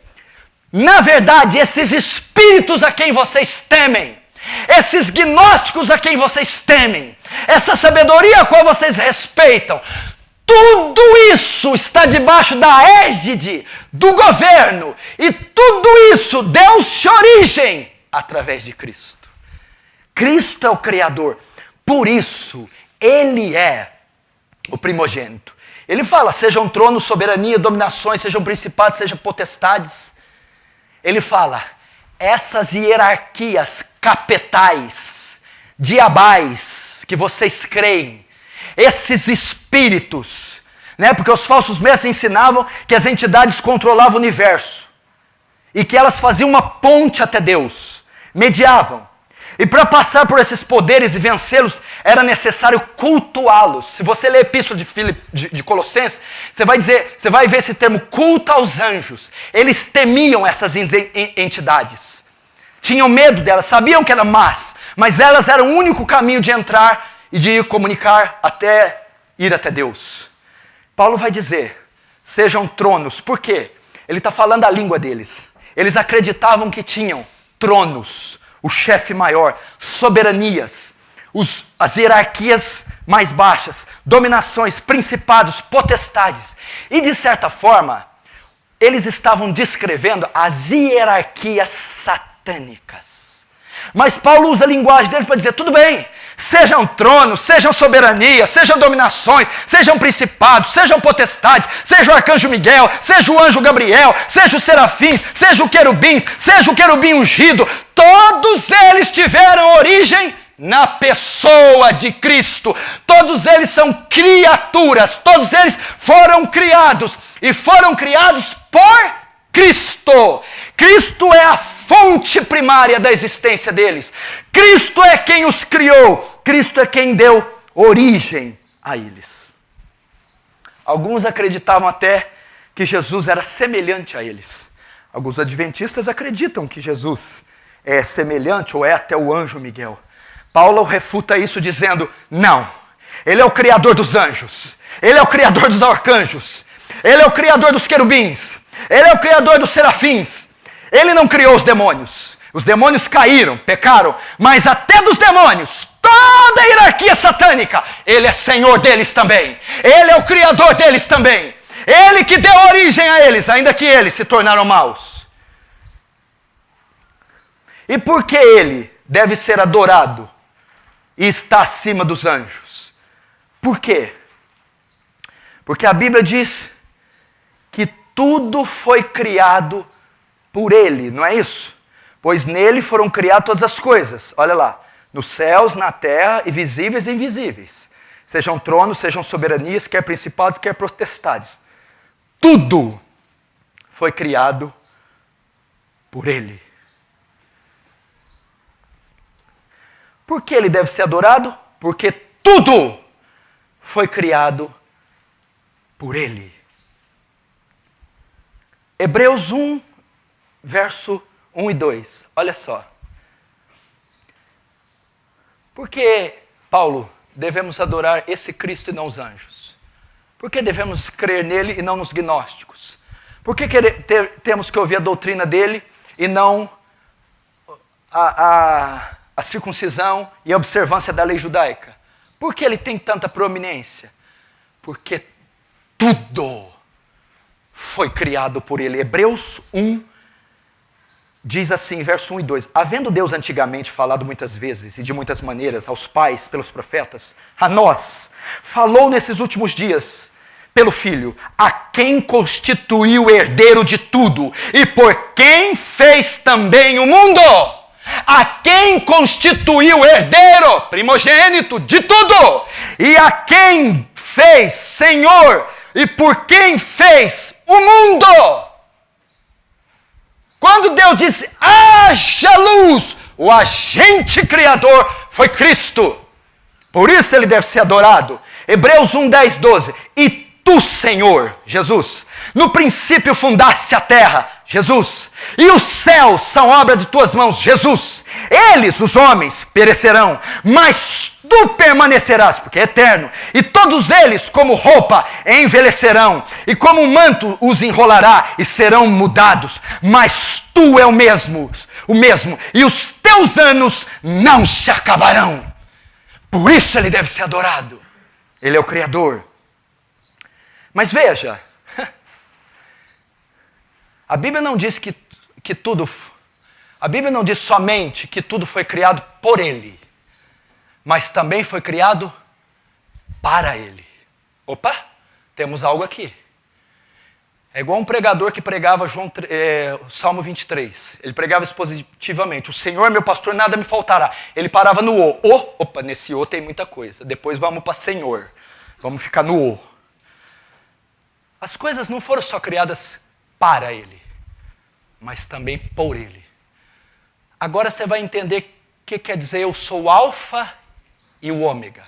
Na verdade, esses espíritos a quem vocês temem, esses gnósticos a quem vocês temem, essa sabedoria a qual vocês respeitam, tudo isso está debaixo da égide do governo. E tudo isso deu-se origem através de Cristo. Cristo é o Criador. Por isso, Ele é o primogênito. Ele fala, sejam tronos, soberania, dominações, sejam principados, sejam potestades. Ele fala, essas hierarquias capetais, diabais, que vocês creem, esses espíritos, né? Porque os falsos mestres ensinavam que as entidades controlavam o universo. e que elas faziam uma ponte até Deus, mediavam. E para passar por esses poderes e vencê-los, era necessário cultuá-los. Se você ler a Epístola de Colossenses, você vai ver esse termo, culto aos anjos. Eles temiam essas entidades. Tinham medo delas, sabiam que eram más, mas elas eram o único caminho de entrar e de ir comunicar até ir até Deus. Paulo vai dizer, sejam tronos. Por quê? Ele está falando a língua deles. Eles acreditavam que tinham tronos, o chefe maior, soberanias, as hierarquias mais baixas, dominações, principados, potestades. E de certa forma, eles estavam descrevendo as hierarquias satânicas. Mas Paulo usa a linguagem dele para dizer, tudo bem, sejam tronos, sejam soberanias, sejam dominações, sejam principados, sejam potestades, seja o arcanjo Miguel, seja o anjo Gabriel, seja os serafins, seja o querubim ungido, todos eles tiveram origem na pessoa de Cristo. Todos eles são criaturas, todos eles foram criados e foram criados por Cristo. Cristo é a fonte primária da existência deles. Cristo é quem os criou. Cristo é quem deu origem a eles. Alguns acreditavam até que Jesus era semelhante a eles. Alguns adventistas acreditam que Jesus é semelhante ou é até o anjo Miguel. Paulo refuta isso dizendo, não, ele é o criador dos anjos, ele é o criador dos arcanjos, ele é o criador dos querubins, ele é o criador dos serafins. Ele não criou os demônios caíram, pecaram, mas até dos demônios, toda a hierarquia satânica, ele é senhor deles também, ele é o criador deles também, ele que deu origem a eles, ainda que eles se tornaram maus. E por que ele deve ser adorado e está acima dos anjos? Por quê? Porque a Bíblia diz que tudo foi criado por ele, não é isso? Pois nele foram criadas todas as coisas, olha lá, nos céus, na terra, e visíveis e invisíveis. Sejam tronos, sejam soberanias, quer principados, quer potestades. Tudo foi criado por ele. Por que ele deve ser adorado? Porque tudo foi criado por ele. Hebreus 1, verso 1 e 2. Olha só. Por que, Paulo, devemos adorar esse Cristo e não os anjos? Por que devemos crer nele e não nos gnósticos? Por que temos que ouvir a doutrina dele e não a circuncisão e a observância da lei judaica? Por que ele tem tanta proeminência? Porque tudo foi criado por ele. Hebreus 1 diz assim, verso 1 e 2. Havendo Deus antigamente falado muitas vezes e de muitas maneiras aos pais pelos profetas, a nós falou nesses últimos dias pelo Filho, a quem constituiu herdeiro de tudo e por quem fez também o mundo. A quem constituiu herdeiro, primogênito de tudo, e a quem fez Senhor e por quem fez o mundo. Quando Deus disse, haja luz, o agente criador foi Cristo. Por isso ele deve ser adorado. Hebreus 1, 10, 12. E tu, Senhor, Jesus, no princípio fundaste a terra, Jesus, e os céus são obra de tuas mãos, Jesus. Eles, os homens, perecerão, mas tu permanecerás, porque é eterno. E todos eles, como roupa, envelhecerão, e como um manto os enrolará, e serão mudados. Mas tu é o mesmo, e os teus anos não se acabarão. Por isso ele deve ser adorado. Ele é o Criador. Mas veja, a Bíblia não diz que tudo, a Bíblia não diz somente que tudo foi criado por ele, mas também foi criado para ele. Opa, temos algo aqui. É igual um pregador que pregava Salmo 23. Ele pregava expositivamente. O Senhor é meu pastor, nada me faltará. Ele parava no O. Opa, nesse O tem muita coisa. Depois vamos para Senhor. Vamos ficar no O. As coisas não foram só criadas para ele, mas também por Ele. Agora você vai entender o que quer dizer eu sou o alfa e o ômega.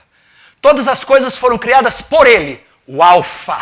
Todas as coisas foram criadas por Ele, o alfa.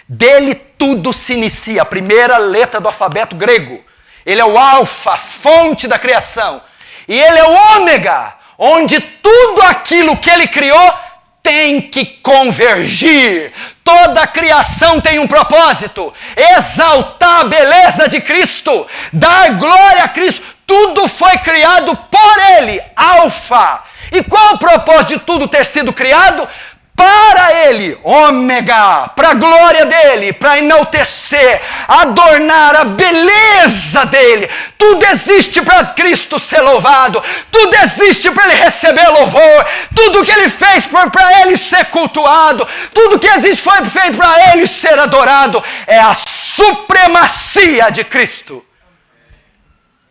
Dele tudo se inicia, a primeira letra do alfabeto grego. Ele é o alfa, fonte da criação. E Ele é o ômega, onde tudo aquilo que Ele criou tem que convergir. Toda a criação tem um propósito: exaltar a beleza de Cristo, dar glória a Cristo. Tudo foi criado por Ele, alfa. E qual o propósito de tudo ter sido criado? Para Ele, ômega, para a glória dEle, para enaltecer, adornar a beleza dEle. Tudo existe para Cristo ser louvado, tudo existe para Ele receber louvor, tudo que Ele fez foi para Ele ser cultuado, tudo que existe foi feito para Ele ser adorado. É a supremacia de Cristo.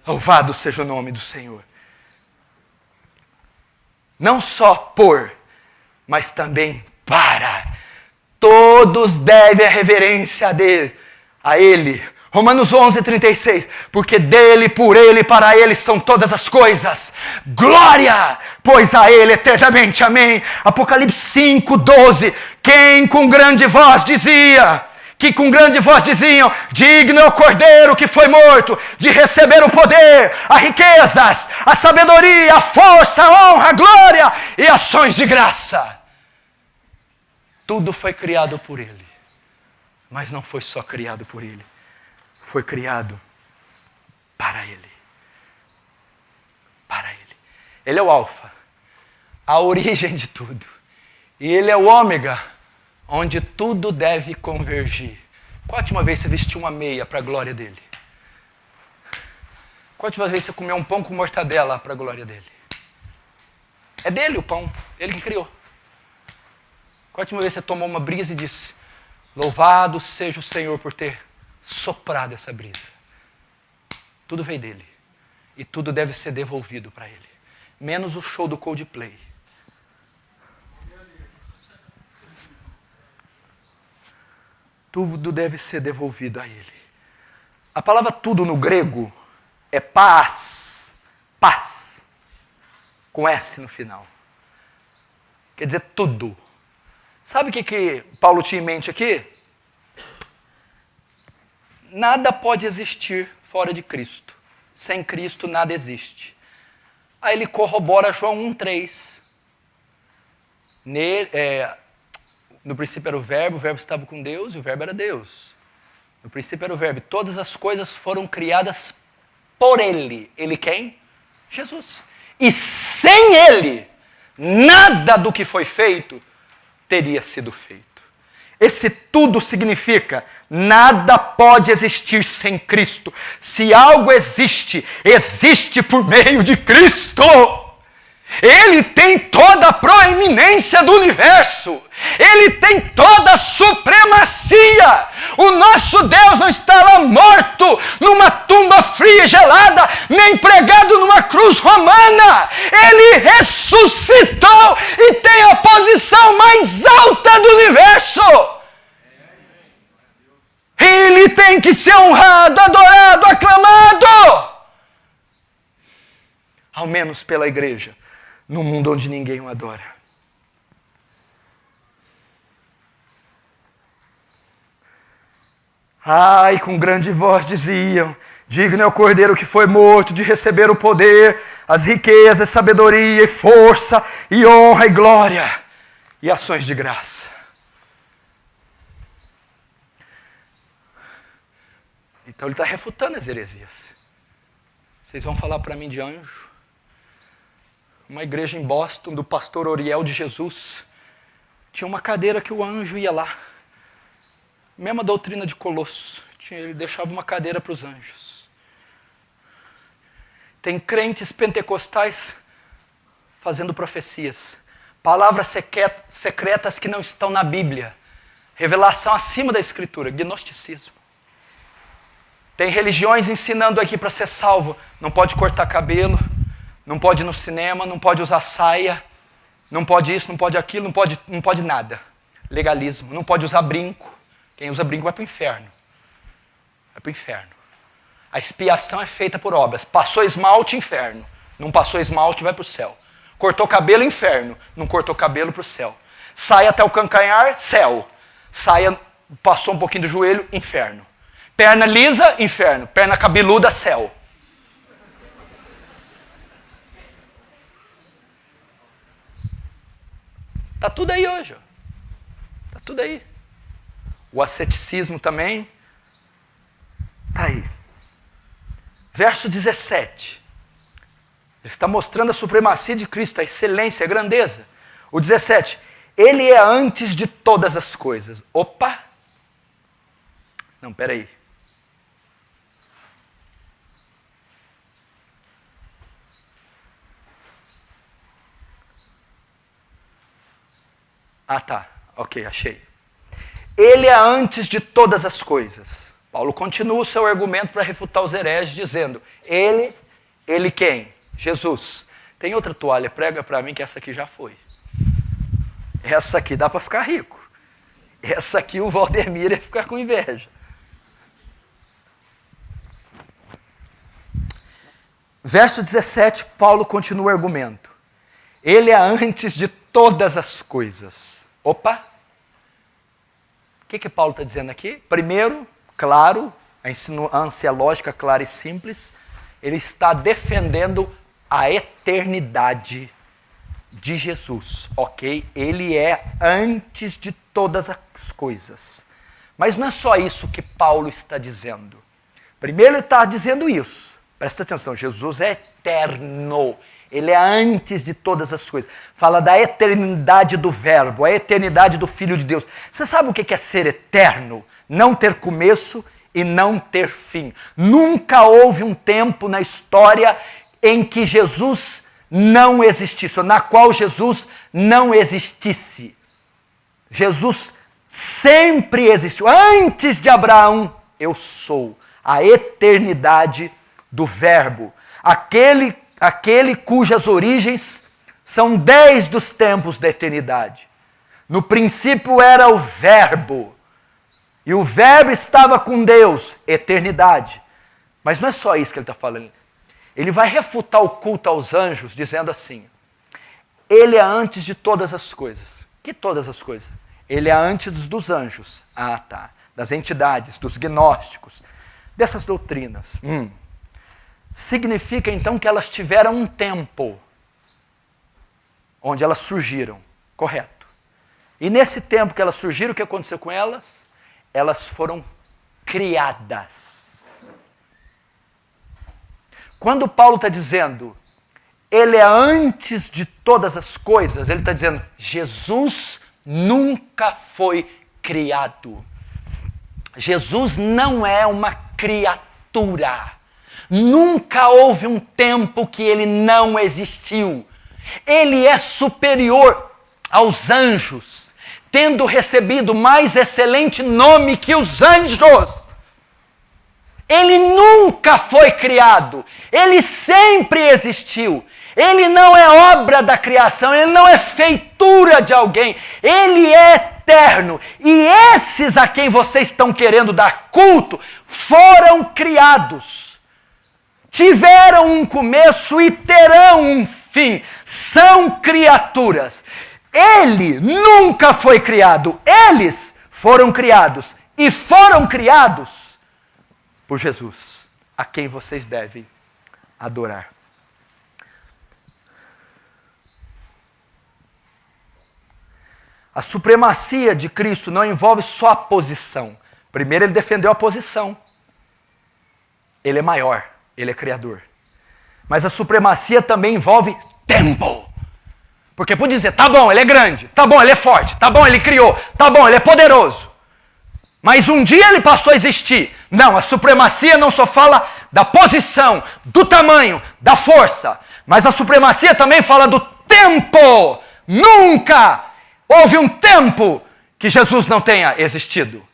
Louvado seja o nome do Senhor. Não só por, mas também para. Todos devem a reverência a Ele. Romanos 11:36. Porque dele, por Ele, para Ele são todas as coisas. Glória, pois a Ele eternamente. Amém. Apocalipse 5:12. Quem com grande voz diziam, digno é o Cordeiro que foi morto, de receber o poder, as riquezas, a sabedoria, a força, a honra, a glória e ações de graça. Tudo foi criado por Ele, mas não foi só criado por Ele, foi criado para Ele. Para Ele. Ele é o alfa, a origem de tudo. E Ele é o ômega, onde tudo deve convergir. Qual a última vez você vestiu uma meia para a glória dEle? Qual a última vez você comeu um pão com mortadela para a glória dEle? É dEle o pão, Ele que criou. Qual a última vez você tomou uma brisa e disse: louvado seja o Senhor por ter soprado essa brisa? Tudo veio dEle. E tudo deve ser devolvido para Ele. Menos o show do Coldplay. Tudo deve ser devolvido a Ele. A palavra tudo no grego é paz. Paz. Com S no final. Quer dizer tudo. Sabe o que Paulo tinha em mente aqui? Nada pode existir fora de Cristo. Sem Cristo nada existe. Aí ele corrobora João 1:3. No princípio era o verbo estava com Deus e o verbo era Deus. No princípio era o verbo. Todas as coisas foram criadas por Ele. Ele quem? Jesus. E sem Ele, nada do que foi feito teria sido feito. Esse tudo significa: nada pode existir sem Cristo. Se algo existe, existe por meio de Cristo. Ele tem toda a proeminência do universo. Ele tem toda a supremacia. O nosso Deus não está lá morto numa tumba fria e gelada, nem pregado numa cruz romana. Ele ressuscitou e tem a posição mais alta do universo. Ele tem que ser honrado, adorado, aclamado. Ao menos pela igreja, no mundo onde ninguém o adora. Ai, com grande voz diziam: digno é o Cordeiro que foi morto de receber o poder, as riquezas, sabedoria e força, e honra e glória, e ações de graça. Então ele está refutando as heresias. Vocês vão falar para mim de anjo? Uma igreja em Boston, do pastor Oriel de Jesus, tinha uma cadeira que o anjo ia lá. Mesma doutrina de Colosso. Ele deixava uma cadeira para os anjos. Tem crentes pentecostais fazendo profecias. Palavras secretas que não estão na Bíblia. Revelação acima da Escritura. Gnosticismo. Tem religiões ensinando aqui para ser salvo. Não pode cortar cabelo. Não pode ir no cinema. Não pode usar saia. Não pode isso, não pode aquilo. Não pode nada. Legalismo. Não pode usar brinco. Quem usa brinco vai para o inferno. Vai para o inferno. A expiação é feita por obras. Passou esmalte, inferno. Não passou esmalte, vai para o céu. Cortou cabelo, inferno. Não cortou cabelo, para o céu. Sai até o calcanhar, céu. Saia, passou um pouquinho do joelho, inferno. Perna lisa, inferno. Perna cabeluda, céu. Está tudo aí hoje. Está tudo aí. O asceticismo também está aí. Verso 17. Ele está mostrando a supremacia de Cristo, a excelência, a grandeza. O 17. Ele é antes de todas as coisas. Opa! Não, peraí. Ah, tá. Ok, achei. Ele é antes de todas as coisas. Paulo continua o seu argumento para refutar os hereges, dizendo, ele quem? Jesus. Tem outra toalha, prega para mim que essa aqui já foi. Essa aqui dá para ficar rico. Essa aqui o Valdemir ia ficar com inveja. Verso 17, Paulo continua o argumento. Ele é antes de todas as coisas. Opa! O que Paulo está dizendo aqui? Primeiro, claro, a insinuância lógica clara e simples, ele está defendendo a eternidade de Jesus, ok? Ele é antes de todas as coisas. Mas não é só isso que Paulo está dizendo. Primeiro ele está dizendo isso. Presta atenção, Jesus é eterno. Ele é antes de todas as coisas. Fala da eternidade do Verbo, a eternidade do Filho de Deus. Você sabe o que é ser eterno? Não ter começo e não ter fim. Nunca houve um tempo na história em que Jesus não existisse, ou na qual Jesus não existisse. Jesus sempre existiu. Antes de Abraão, eu sou. A eternidade do Verbo. Aquele cujas origens são desde os tempos da eternidade. No princípio era o Verbo. E o Verbo estava com Deus, eternidade. Mas não é só isso que ele está falando. Ele vai refutar o culto aos anjos, dizendo assim, ele é antes de todas as coisas. Que todas as coisas? Ele é antes dos anjos. Ah, tá. Das entidades, dos gnósticos, dessas doutrinas. Significa então que elas tiveram um tempo onde elas surgiram, correto? E nesse tempo que elas surgiram, o que aconteceu com elas? Elas foram criadas. Quando Paulo está dizendo, ele é antes de todas as coisas, ele está dizendo, Jesus nunca foi criado. Jesus não é uma criatura. Nunca houve um tempo que ele não existiu. Ele é superior aos anjos, tendo recebido mais excelente nome que os anjos. Ele nunca foi criado. Ele sempre existiu. Ele não é obra da criação, ele não é feitura de alguém. Ele é eterno. E esses a quem vocês estão querendo dar culto foram criados. Tiveram um começo e terão um fim. São criaturas. Ele nunca foi criado. Eles foram criados. E foram criados por Jesus, a quem vocês devem adorar. A supremacia de Cristo não envolve só a posição. Primeiro ele defendeu a posição. Ele é maior, ele é criador. Mas a supremacia também envolve tempo. Porque pode dizer, tá bom, ele é grande, tá bom, ele é forte, tá bom, ele criou, tá bom, ele é poderoso. Mas um dia ele passou a existir. Não, a supremacia não só fala da posição, do tamanho, da força. Mas a supremacia também fala do tempo. Nunca houve um tempo que Jesus não tenha existido.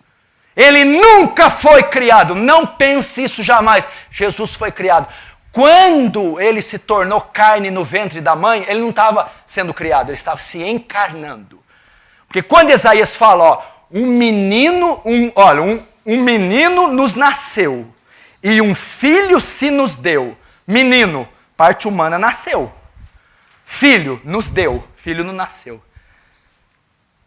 Ele nunca foi criado. Não pense isso jamais. Jesus foi criado. Quando ele se tornou carne no ventre da mãe, ele não estava sendo criado, ele estava se encarnando. Porque quando Isaías fala, ó, um menino nos nasceu, e um filho se nos deu. Menino, parte humana nasceu. Filho nos deu, filho não nasceu.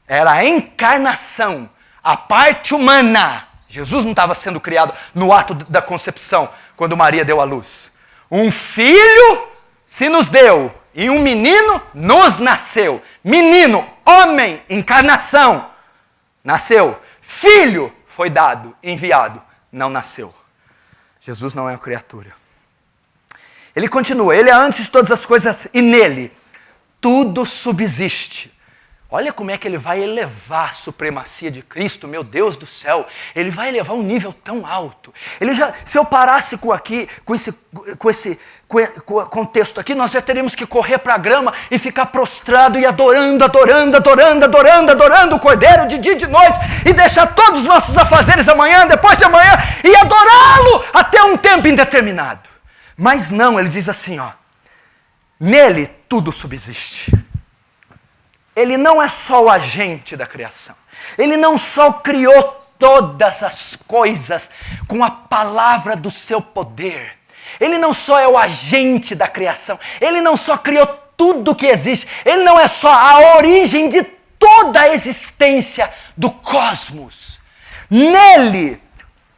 Era a encarnação, a parte humana. Jesus não estava sendo criado no ato da concepção, quando Maria deu à luz. Um filho se nos deu, e um menino nos nasceu. Menino, homem, encarnação, nasceu. Filho foi dado, enviado, não nasceu. Jesus não é uma criatura. Ele continua, ele é antes de todas as coisas e nele tudo subsiste. Olha como é que ele vai elevar a supremacia de Cristo, meu Deus do céu. Ele vai elevar um nível tão alto. Se eu parasse com esse contexto aqui, nós já teríamos que correr para a grama e ficar prostrado e adorando o Cordeiro de dia e de noite e deixar todos os nossos afazeres amanhã, depois de amanhã e adorá-lo até um tempo indeterminado. Mas não, ele diz assim, ó, nele tudo subsiste. Ele não é só o agente da criação. Ele não só criou todas as coisas com a palavra do seu poder. Ele não só é o agente da criação. Ele não só criou tudo que existe. Ele não é só a origem de toda a existência do cosmos. Nele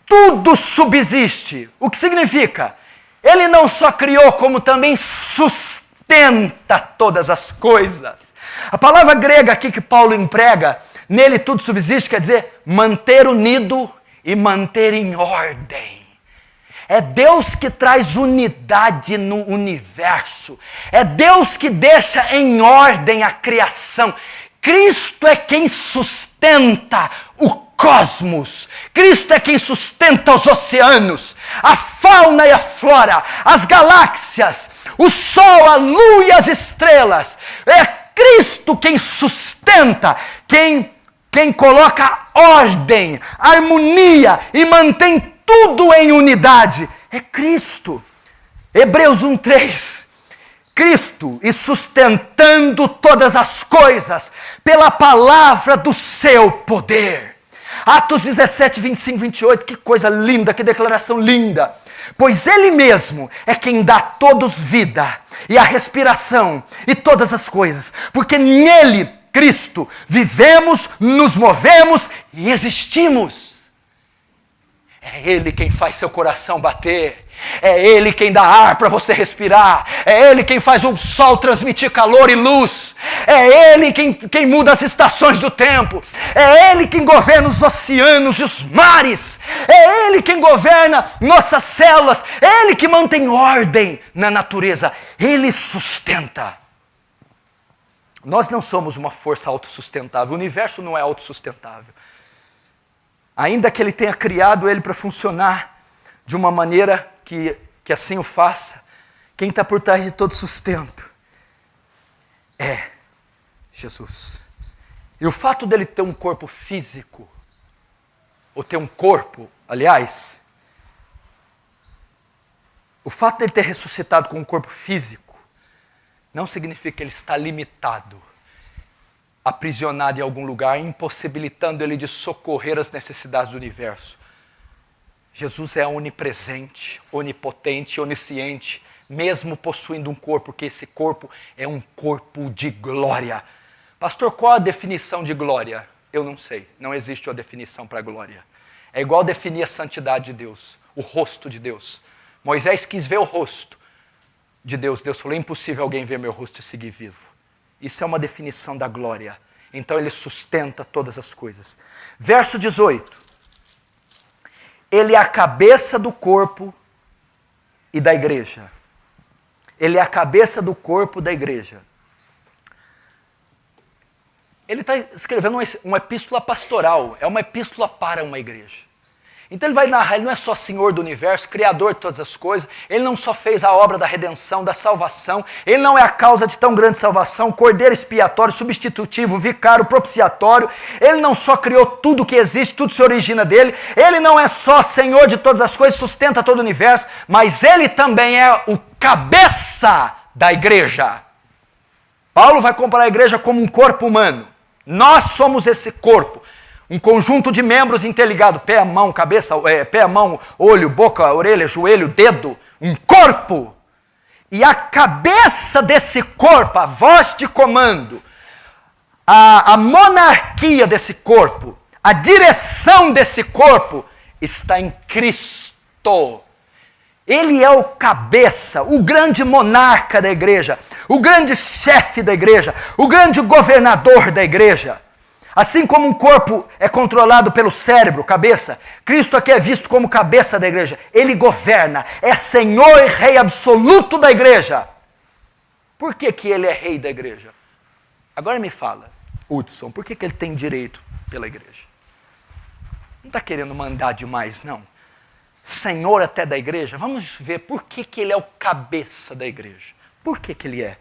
tudo subsiste. O que significa? Ele não só criou, como também sustenta todas as coisas. A palavra grega aqui que Paulo emprega, nele tudo subsiste, quer dizer manter unido e manter em ordem. É Deus que traz unidade no universo. É Deus que deixa em ordem a criação. Cristo é quem sustenta o cosmos. Cristo é quem sustenta os oceanos, a fauna e a flora, as galáxias, o sol, a lua e as estrelas. É Cristo quem sustenta, quem coloca ordem, harmonia e mantém tudo em unidade. É Cristo. Hebreus 1:3. Cristo e sustentando todas as coisas pela palavra do seu poder. Atos 17, 25, 28, que coisa linda, que declaração linda. Pois Ele mesmo é quem dá a todos vida e a respiração e todas as coisas. Porque nele, Cristo, vivemos, nos movemos e existimos. É Ele quem faz seu coração bater. É Ele quem dá ar para você respirar. É Ele quem faz o sol transmitir calor e luz. É Ele quem muda as estações do tempo. É Ele quem governa os oceanos e os mares. É Ele quem governa nossas células. É Ele que mantém ordem na natureza. Ele sustenta. Nós não somos uma força autossustentável. O universo não é autossustentável. Ainda que Ele tenha criado ele para funcionar de uma maneira que assim o faça, quem está por trás de todo sustento é Jesus. E o fato dele ter um corpo físico, ou ter um corpo, aliás, o fato dele ter ressuscitado com um corpo físico, não significa que ele está limitado, aprisionado em algum lugar, impossibilitando ele de socorrer as necessidades do universo. Jesus é onipresente, onipotente, onisciente, mesmo possuindo um corpo, porque esse corpo é um corpo de glória. Pastor, qual a definição de glória? Eu não sei, não existe uma definição para glória. É igual definir a santidade de Deus, o rosto de Deus. Moisés quis ver o rosto de Deus. Deus falou, é impossível alguém ver meu rosto e seguir vivo. Isso é uma definição da glória. Então ele sustenta todas as coisas. Verso 18. Ele é a cabeça do corpo e da igreja. Ele é a cabeça do corpo da igreja. Ele está escrevendo uma epístola pastoral, é uma epístola para uma igreja. Então ele vai narrar, ele não é só Senhor do universo, Criador de todas as coisas, ele não só fez a obra da redenção, da salvação, ele não é a causa de tão grande salvação, Cordeiro expiatório, substitutivo, vicário, propiciatório, ele não só criou tudo que existe, tudo se origina dele, ele não é só Senhor de todas as coisas, sustenta todo o universo, mas ele também é o cabeça da igreja. Paulo vai comparar a igreja como um corpo humano, nós somos esse corpo. Um conjunto de membros interligado, pé, mão, cabeça, pé, mão, olho, boca, orelha, joelho, dedo, um corpo. E a cabeça desse corpo, a voz de comando, a monarquia desse corpo, a direção desse corpo está em Cristo. Ele é o cabeça, o grande monarca da igreja, o grande chefe da igreja, o grande governador da igreja. Assim como um corpo é controlado pelo cérebro, cabeça, Cristo aqui é visto como cabeça da igreja. Ele governa, é Senhor e Rei absoluto da igreja. Por que que ele é Rei da igreja? Agora me fala, Hudson, por que que ele tem direito pela igreja? Não está querendo mandar demais, não. Senhor até da igreja, vamos ver por que que ele é o cabeça da igreja. Por que que ele é?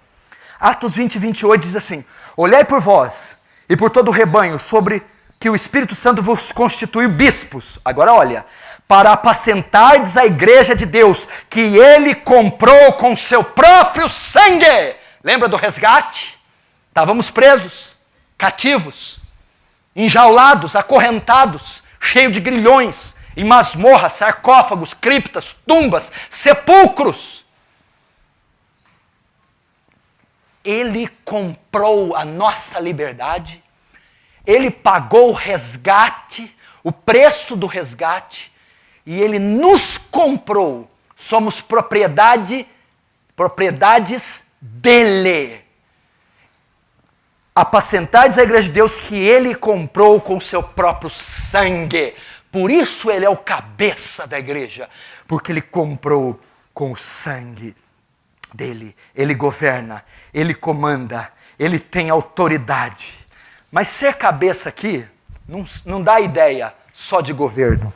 Atos 20, 28 diz assim: olhai por vós e por todo o rebanho, sobre que o Espírito Santo vos constituiu bispos. Agora olha, para apacentardes a igreja de Deus, que ele comprou com seu próprio sangue. Lembra do resgate? Estávamos presos, cativos, enjaulados, acorrentados, cheios de grilhões, em masmorras, sarcófagos, criptas, tumbas, sepulcros. Ele comprou a nossa liberdade, ele pagou o resgate, o preço do resgate, e ele nos comprou. Somos propriedades dele. Apacentardes a igreja de Deus que ele comprou com o seu próprio sangue. Por isso ele é o cabeça da igreja, porque ele comprou com o sangue dele. Ele governa, ele comanda, ele tem autoridade. Mas ser cabeça aqui não dá ideia só de governo.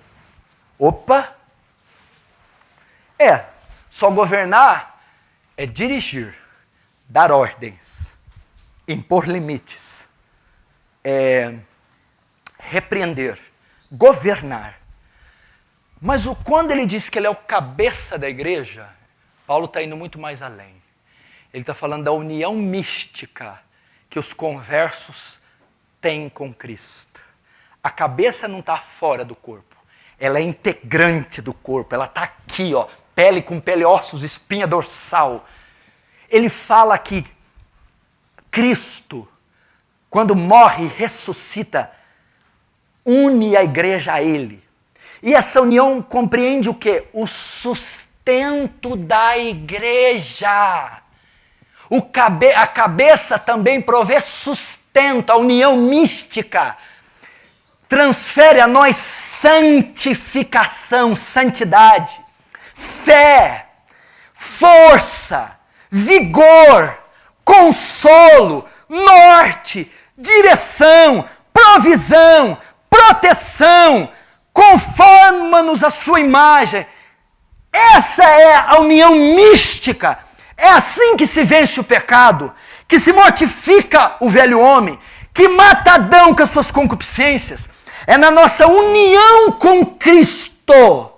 Opa! Só governar é dirigir, dar ordens, impor limites, repreender, governar. Mas quando ele diz que ele é o cabeça da igreja, Paulo está indo muito mais além. Ele está falando da união mística que os conversos têm com Cristo. A cabeça não está fora do corpo. Ela é integrante do corpo. Ela está aqui, ó, pele com pele, ossos, espinha dorsal. Ele fala que Cristo, quando morre e ressuscita, une a igreja a ele. E essa união compreende o quê? O sustento da igreja. A cabeça também provê sustento, a união mística. Transfere a nós santificação, santidade, fé, força, vigor, consolo, norte, direção, provisão, proteção, conforma-nos à sua imagem. Essa é a união mística. É assim que se vence o pecado, que se mortifica o velho homem, que mata Adão com as suas concupiscências. É na nossa união com Cristo.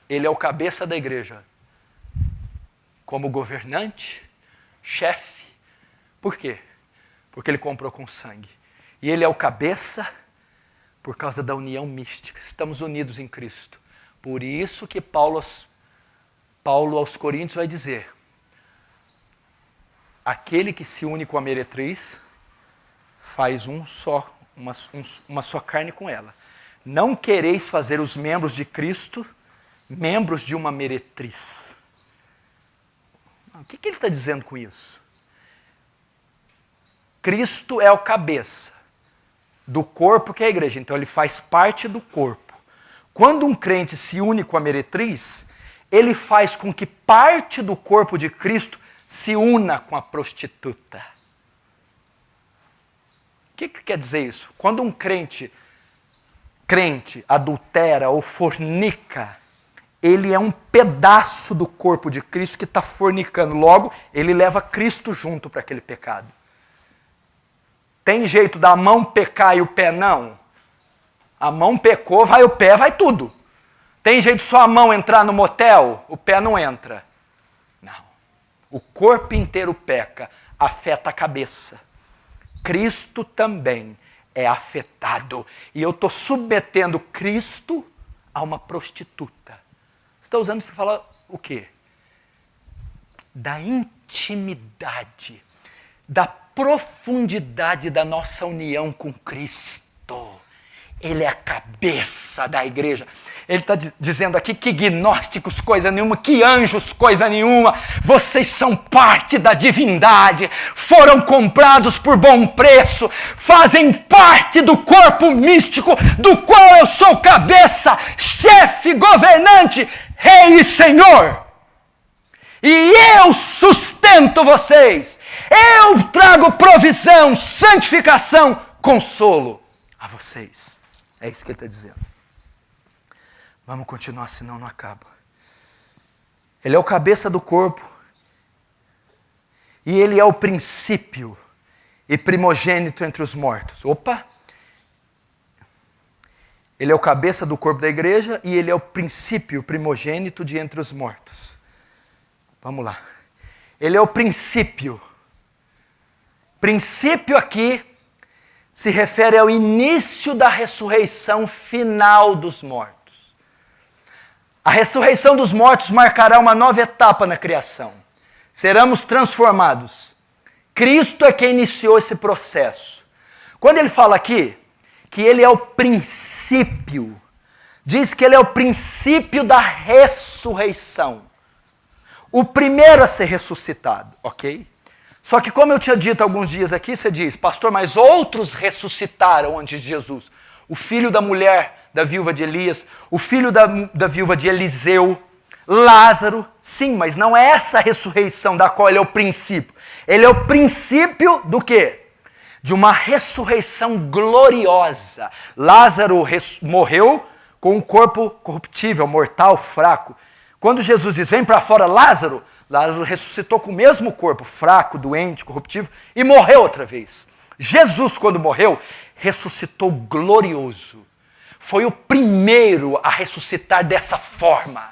Ele é o cabeça da igreja, como governante, chefe. Por quê? Porque ele comprou com sangue. E ele é o cabeça por causa da união mística. Estamos unidos em Cristo. Por isso que Paulo aos Coríntios vai dizer: aquele que se une com a meretriz faz uma só carne com ela. Não quereis fazer os membros de Cristo membros de uma meretriz. O que ele está dizendo com isso? Cristo é o cabeça do corpo que é a igreja, então ele faz parte do corpo. Quando um crente se une com a meretriz, ele faz com que parte do corpo de Cristo se una com a prostituta. O que quer dizer isso? Quando um crente adultera ou fornica, ele é um pedaço do corpo de Cristo que está fornicando. Logo, ele leva Cristo junto para aquele pecado. Tem jeito da mão pecar e o pé não? A mão pecou, vai o pé, vai tudo. Tem jeito só a mão entrar no motel, o pé não entra? Não. O corpo inteiro peca, afeta a cabeça. Cristo também é afetado. E eu estou submetendo Cristo a uma prostituta. Você está usando isso para falar o quê? Da intimidade, da profundidade da nossa união com Cristo. Ele é a cabeça da igreja. Ele está dizendo aqui que gnósticos, coisa nenhuma, que anjos, coisa nenhuma. Vocês são parte da divindade, foram comprados por bom preço, fazem parte do corpo místico, do qual eu sou cabeça, chefe, governante, rei e senhor. E eu sustento vocês. Eu trago provisão, santificação, consolo a vocês. É isso que ele está dizendo. Vamos continuar, senão não acaba. Ele é o cabeça do corpo. E ele é o princípio e primogênito entre os mortos. Opa! Ele é o cabeça do corpo da igreja e ele é o princípio primogênito de entre os mortos. Vamos lá. Ele é o princípio. Princípio aqui se refere ao início da ressurreição final dos mortos. A ressurreição dos mortos marcará uma nova etapa na criação. Seremos transformados. Cristo é quem iniciou esse processo. Quando ele fala aqui que ele é o princípio, diz que ele é o princípio da ressurreição. O primeiro a ser ressuscitado, ok? Só que como eu tinha dito alguns dias aqui, você diz, pastor, mas outros ressuscitaram antes de Jesus. O filho da mulher, da viúva de Elias, o filho da viúva de Eliseu, Lázaro. Sim, mas não é essa ressurreição da qual ele é o princípio. Ele é o princípio do quê? De uma ressurreição gloriosa. Lázaro morreu com um corpo corruptível, mortal, fraco. Quando Jesus diz, vem para fora Lázaro, Lázaro ressuscitou com o mesmo corpo, fraco, doente, corruptível, e morreu outra vez. Jesus, quando morreu, ressuscitou glorioso. Foi o primeiro a ressuscitar dessa forma.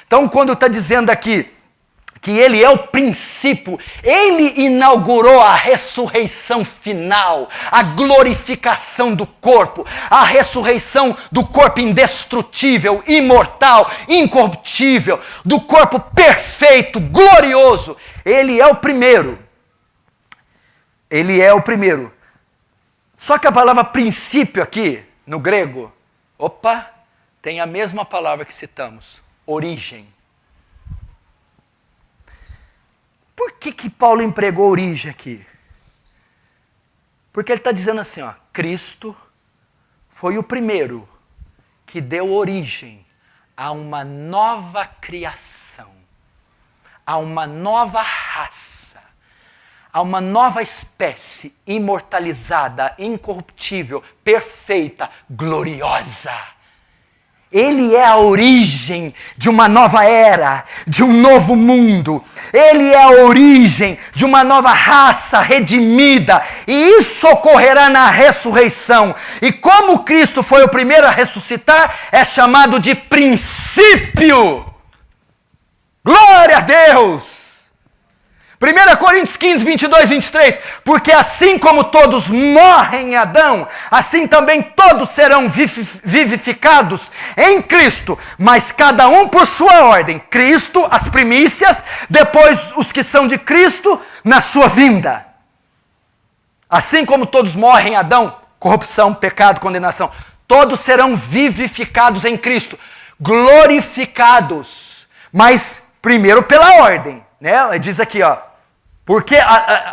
Então, quando está dizendo aqui que ele é o princípio, ele inaugurou a ressurreição final, a glorificação do corpo, a ressurreição do corpo indestrutível, imortal, incorruptível, do corpo perfeito, glorioso. Ele é o primeiro. Ele é o primeiro. Só que a palavra princípio aqui, no grego, tem a mesma palavra que citamos, origem. Por que Paulo empregou origem aqui? Porque ele está dizendo assim, ó, Cristo foi o primeiro que deu origem a uma nova criação, a uma nova raça, a uma nova espécie imortalizada, incorruptível, perfeita, gloriosa. Ele é a origem de uma nova era, de um novo mundo. Ele é a origem de uma nova raça redimida. E isso ocorrerá na ressurreição. E como Cristo foi o primeiro a ressuscitar, é chamado de princípio. Glória a Deus! 1 Coríntios 15, 22, 23. Porque assim como todos morrem em Adão, assim também todos serão vivificados em Cristo, mas cada um por sua ordem. Cristo, as primícias, depois os que são de Cristo, na sua vinda. Assim como todos morrem em Adão, corrupção, pecado, condenação, todos serão vivificados em Cristo, glorificados, mas primeiro pela ordem. Né? Diz aqui, ó, porque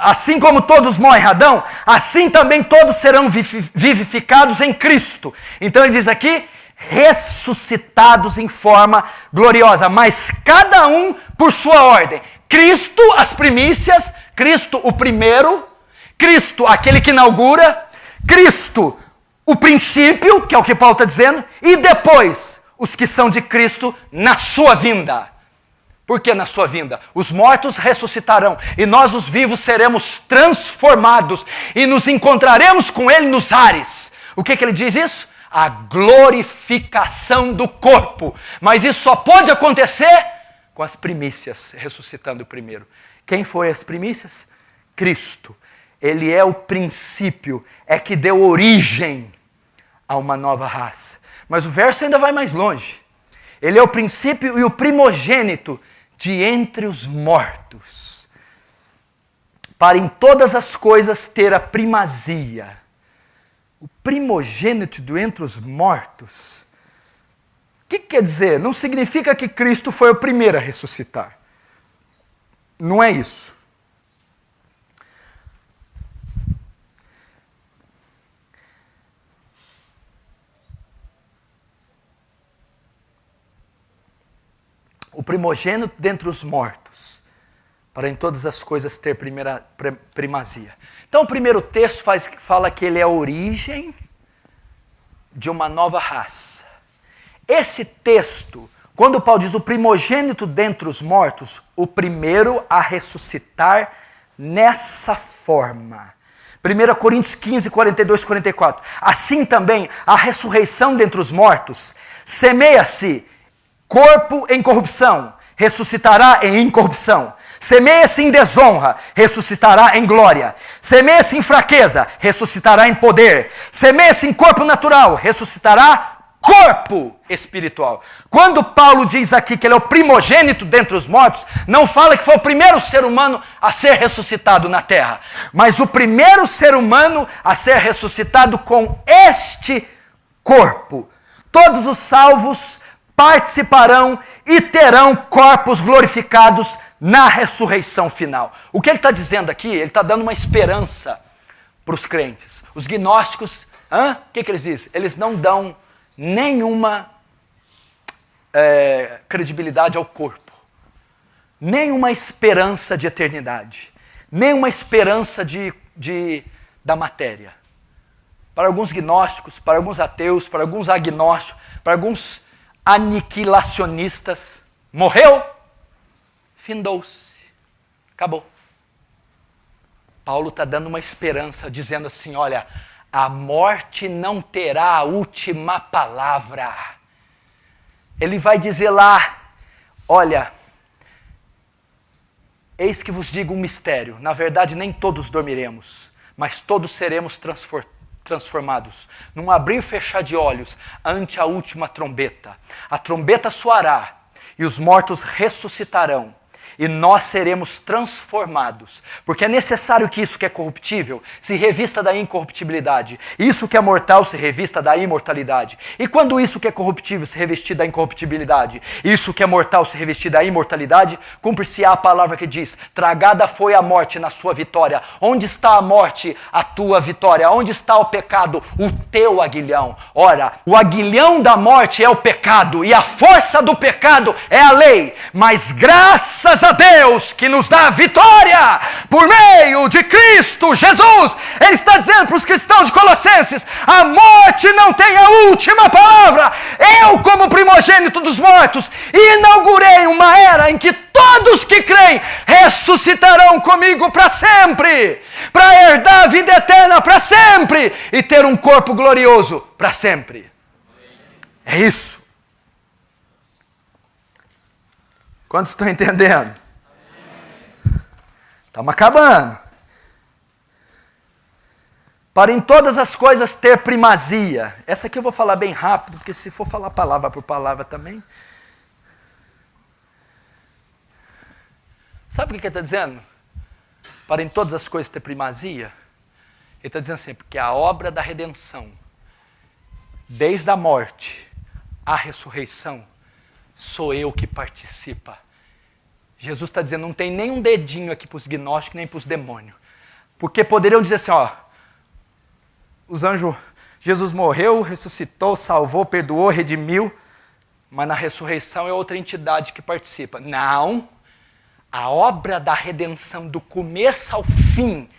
assim como todos morrem em Adão, assim também todos serão vivificados em Cristo. Então ele diz aqui, ressuscitados em forma gloriosa, mas cada um por sua ordem. Cristo, as primícias, Cristo, o primeiro, Cristo, aquele que inaugura, Cristo, o princípio, que é o que Paulo está dizendo, e depois os que são de Cristo na sua vinda. Por que na sua vinda? Os mortos ressuscitarão e nós os vivos seremos transformados e nos encontraremos com ele nos ares. O que ele diz isso? A glorificação do corpo. Mas isso só pode acontecer com as primícias ressuscitando primeiro. Quem foi as primícias? Cristo. ele é o princípio, é que deu origem a uma nova raça. Mas o verso ainda vai mais longe. Ele é o princípio e o primogênito de entre os mortos, para em todas as coisas ter a primazia. O primogênito de entre os mortos. O que quer dizer? Não significa que Cristo foi o primeiro a ressuscitar. Não é isso. O primogênito dentre os mortos, para em todas as coisas ter primazia. Então o primeiro texto fala que ele é a origem de uma nova raça. Esse texto, quando Paulo diz o primogênito dentre os mortos, o primeiro a ressuscitar nessa forma. 1 Coríntios 15, 42, 44. Assim também a ressurreição dentre os mortos semeia-se corpo em corrupção, ressuscitará em incorrupção. Semeia-se em desonra, ressuscitará em glória. Semeia-se em fraqueza, ressuscitará em poder. Semeia-se em corpo natural, ressuscitará corpo espiritual. Quando Paulo diz aqui que ele é o primogênito dentre os mortos, não fala que foi o primeiro ser humano a ser ressuscitado na terra, mas o primeiro ser humano a ser ressuscitado com este corpo. Todos os salvos participarão e terão corpos glorificados na ressurreição final. O que ele está dizendo aqui? Ele está dando uma esperança para os crentes. Os gnósticos, o que eles dizem? Eles não dão nenhuma credibilidade ao corpo, nenhuma esperança de eternidade, nenhuma esperança da matéria. Para alguns gnósticos, para alguns ateus, para alguns agnósticos, para alguns aniquilacionistas, morreu, findou-se, acabou. Paulo está dando uma esperança, dizendo assim, olha, a morte não terá a última palavra. Ele vai dizer lá, olha, eis que vos digo um mistério, na verdade nem todos dormiremos, mas todos seremos transformados, num abrir e fechar de olhos, ante a última trombeta. A trombeta soará, e os mortos ressuscitarão, e nós seremos transformados, porque é necessário que isso que é corruptível se revista da incorruptibilidade, isso que é mortal se revista da imortalidade, e quando isso que é corruptível se revestir da incorruptibilidade, isso que é mortal se revestir da imortalidade, cumpre-se a palavra que diz, tragada foi a morte na sua vitória. Onde está a morte? A tua vitória. Onde está o pecado? O teu aguilhão. Ora, o aguilhão da morte é o pecado, e a força do pecado é a lei, mas graças a Deus que nos dá vitória por meio de Cristo Jesus. Ele está dizendo para os cristãos de Colossenses, a morte não tem a última palavra. Eu, como primogênito dos mortos, inaugurei uma era em que todos que creem ressuscitarão comigo para sempre, para herdar a vida eterna para sempre e ter um corpo glorioso para sempre. É isso. Quantos estão entendendo? Estamos acabando. Para em todas as coisas ter primazia. Essa aqui eu vou falar bem rápido, porque se for falar palavra por palavra também. Sabe o que ele está dizendo? Para em todas as coisas ter primazia. Ele está dizendo assim, porque a obra da redenção, desde a morte à ressurreição, sou eu que participa. Jesus está dizendo, não tem nem um dedinho aqui para os gnósticos, nem para os demônios. Porque poderiam dizer assim, os anjos, Jesus morreu, ressuscitou, salvou, perdoou, redimiu, mas na ressurreição é outra entidade que participa. Não, a obra da redenção do começo ao fim,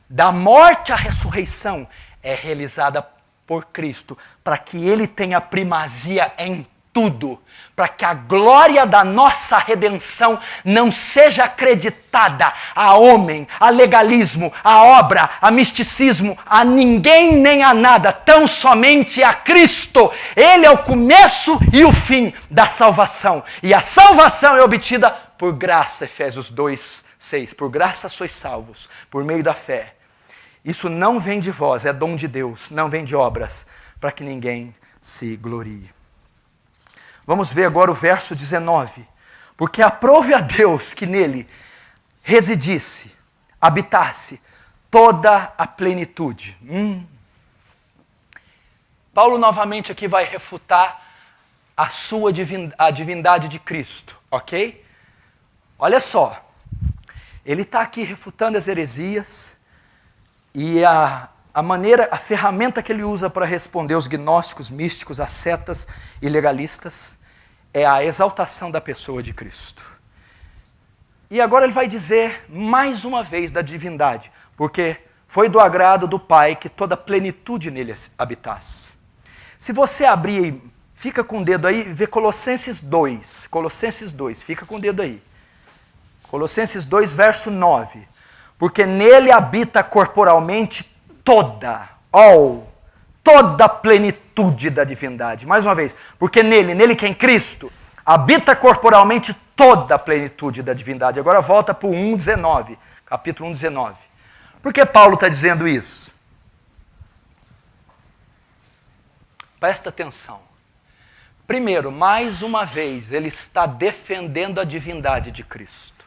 da morte à ressurreição, é realizada por Cristo, para que Ele tenha primazia em tudo, para que a glória da nossa redenção não seja acreditada a homem, a legalismo, a obra, a misticismo, a ninguém nem a nada, tão somente a Cristo. Ele é o começo e o fim da salvação, e a salvação é obtida por graça, Efésios 2:6, por graça sois salvos, por meio da fé. Isso não vem de vós, é dom de Deus, não vem de obras, para que ninguém se glorie. Vamos ver agora o verso 19. Porque aprove a Deus que nele residisse, habitasse toda a plenitude. Paulo novamente aqui vai refutar a divindade de Cristo, ok? Olha só, ele está aqui refutando as heresias e a ferramenta que ele usa para responder os gnósticos, místicos, ascetas e legalistas é a exaltação da pessoa de Cristo. E agora ele vai dizer mais uma vez da divindade, porque foi do agrado do Pai que toda a plenitude nele habitasse. Se você abrir, fica com o dedo aí, vê Colossenses 2. Colossenses 2, fica com o dedo aí. Colossenses 2, verso 9. Porque nele habita corporalmente toda a plenitude da divindade. Mais uma vez, porque nele que é em Cristo, habita corporalmente toda a plenitude da divindade. Agora volta para o 1,19, capítulo 1,19. Por que Paulo está dizendo isso? Presta atenção. Primeiro, mais uma vez, ele está defendendo a divindade de Cristo.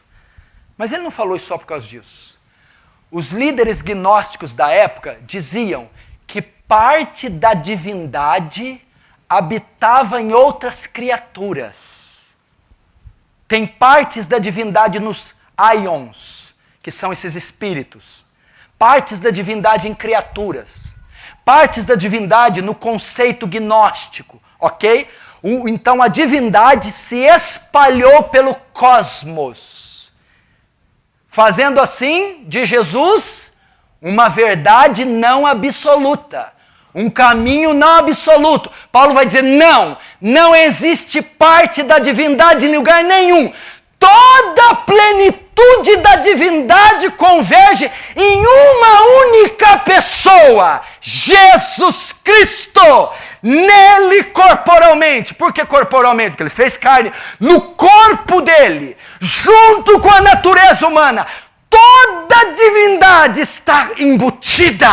Mas ele não falou isso só por causa disso. Os líderes gnósticos da época diziam que parte da divindade habitava em outras criaturas. Tem partes da divindade nos aions, que são esses espíritos. Partes da divindade em criaturas. Partes da divindade no conceito gnóstico, ok? Então a divindade se espalhou pelo cosmos, fazendo assim de Jesus uma verdade não absoluta, um caminho não absoluto. Paulo vai dizer, não existe parte da divindade em lugar nenhum. Toda a plenitude da divindade converge em uma única pessoa, Jesus Cristo. Nele corporalmente. Por que corporalmente? Porque ele fez carne no corpo dele, junto com a natureza humana. Toda a divindade está embutida.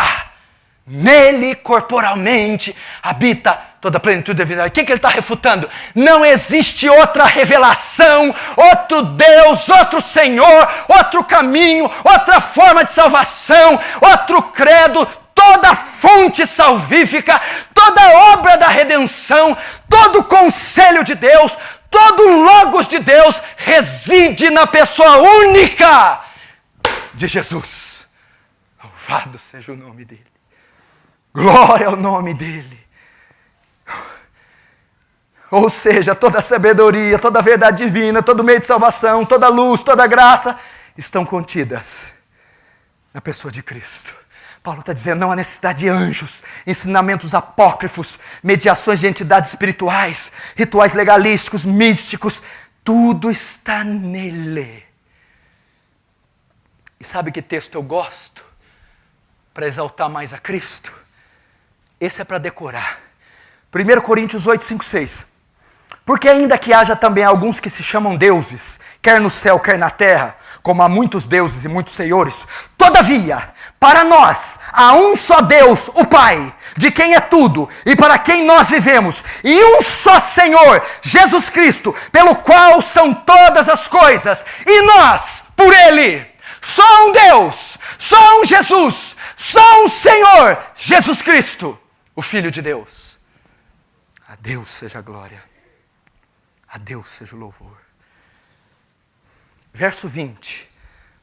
Nele corporalmente habita toda a plenitude da divindade. O que ele está refutando? Não existe outra revelação, outro Deus, outro Senhor, outro caminho, outra forma de salvação, outro credo. Toda fonte salvífica, toda obra da redenção, todo conselho de Deus, todo logos de Deus reside na pessoa única de Jesus. Louvado seja o nome dele. Glória ao nome dele. Ou seja, toda a sabedoria, toda a verdade divina, todo meio de salvação, toda a luz, toda a graça estão contidas na pessoa de Cristo. Paulo está dizendo, não há necessidade de anjos, ensinamentos apócrifos, mediações de entidades espirituais, rituais legalísticos, místicos, tudo está nele. E sabe que texto eu gosto? Para exaltar mais a Cristo? Esse é para decorar. 1 Coríntios 8, 5, 6. Porque ainda que haja também alguns que se chamam deuses, quer no céu, quer na terra, como há muitos deuses e muitos senhores, todavia, para nós, há um só Deus, o Pai, de quem é tudo e para quem nós vivemos, e um só Senhor, Jesus Cristo, pelo qual são todas as coisas, e nós, por Ele, só um Deus, só um Jesus, só um Senhor, Jesus Cristo, o Filho de Deus. A Deus seja a glória, a Deus seja o louvor. Verso 20,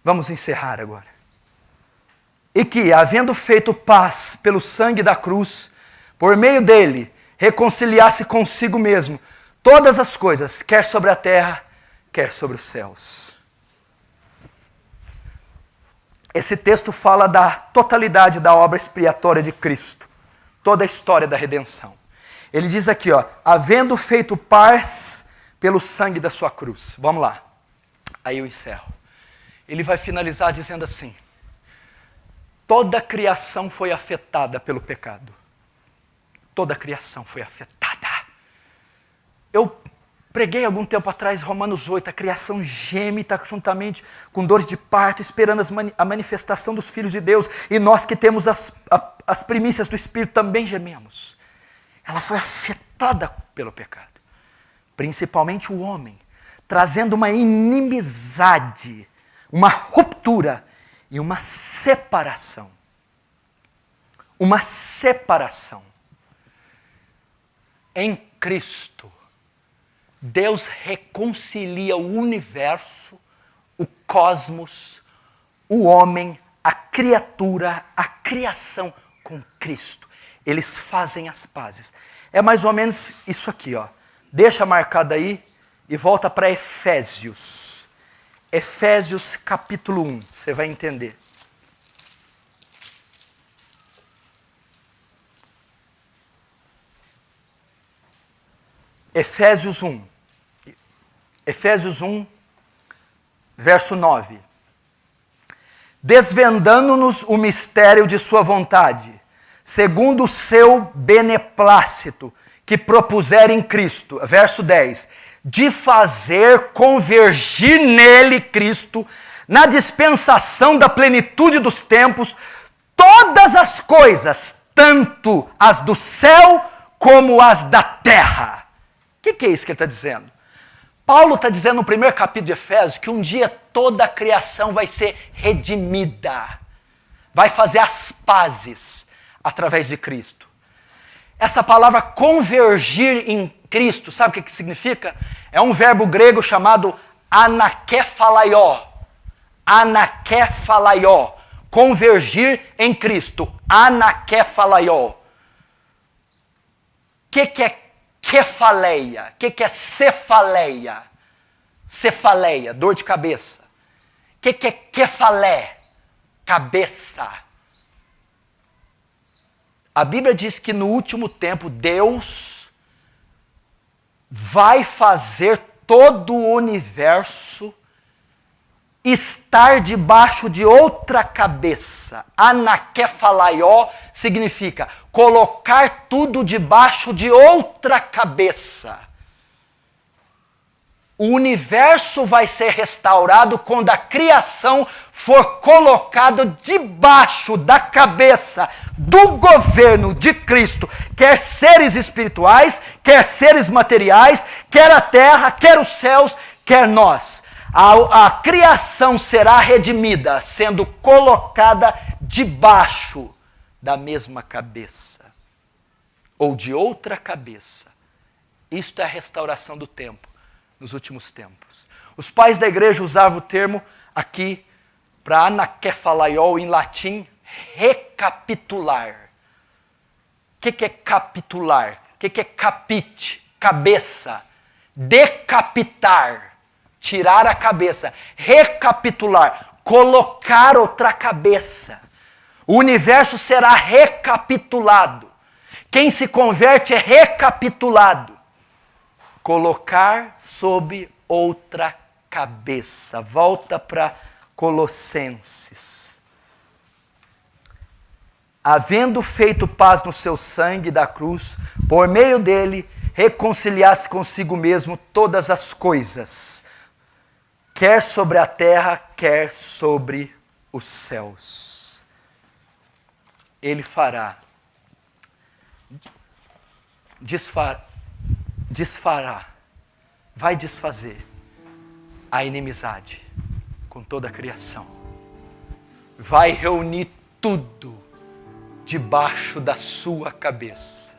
vamos encerrar agora. E que, havendo feito paz pelo sangue da cruz, por meio dele, reconciliasse consigo mesmo todas as coisas, quer sobre a terra, quer sobre os céus. Esse texto fala da totalidade da obra expiatória de Cristo, toda a história da redenção. Ele diz aqui, havendo feito paz pelo sangue da sua cruz. Vamos lá. Aí eu encerro. Ele vai finalizar dizendo assim, toda a criação foi afetada pelo pecado. Toda a criação foi afetada. Eu preguei algum tempo atrás, Romanos 8, a criação geme, está juntamente com dores de parto, esperando a manifestação dos filhos de Deus, e nós que temos as primícias do Espírito também gememos. Ela foi afetada pelo pecado, principalmente o homem, trazendo uma inimizade, uma ruptura e uma separação. Uma separação. Em Cristo, Deus reconcilia o universo, o cosmos, o homem, a criatura, a criação com Cristo. Eles fazem as pazes. É mais ou menos isso aqui, ó. Deixa marcado aí e volta para Efésios. Efésios capítulo 1, você vai entender. Efésios 1. Efésios 1, verso 9. Desvendando-nos o mistério de sua vontade, segundo o seu beneplácito, que propuser em Cristo. Verso 10. De fazer convergir nele, Cristo, na dispensação da plenitude dos tempos, todas as coisas, tanto as do céu como as da terra. O que é isso que ele está dizendo? Paulo está dizendo no primeiro capítulo de Efésios que um dia toda a criação vai ser redimida, vai fazer as pazes através de Cristo. Essa palavra convergir em Cristo, sabe o que significa? É um verbo grego chamado anakephalaió. Anakephalaió. Convergir em Cristo. Anakephalaió. O que é Kefaleia? O que é cefaleia? Cefaleia, dor de cabeça. O que é kefalé? Cabeça. A Bíblia diz que no último tempo Deus vai fazer todo o universo estar debaixo de outra cabeça. Anakephalaió significa colocar tudo debaixo de outra cabeça. O universo vai ser restaurado quando a criação for colocada debaixo da cabeça do governo de Cristo, quer seres espirituais, quer seres materiais, quer a terra, quer os céus, quer nós. A criação será redimida, sendo colocada debaixo da mesma cabeça, ou de outra cabeça. Isto é a restauração do tempo, nos últimos tempos. Os pais da igreja usavam o termo aqui, para anakephalaió, em latim, recapitular. O que é capitular? O que é capite? Cabeça. Decapitar. Tirar a cabeça. Recapitular. Colocar outra cabeça. O universo será recapitulado. Quem se converte é recapitulado. Colocar sob outra cabeça. Volta para Colossenses. Havendo feito paz no seu sangue da cruz, por meio dele, reconciliasse consigo mesmo todas as coisas, quer sobre a terra, quer sobre os céus. Ele fará, desfará, vai desfazer a inimizade com toda a criação. Vai reunir tudo debaixo da sua cabeça.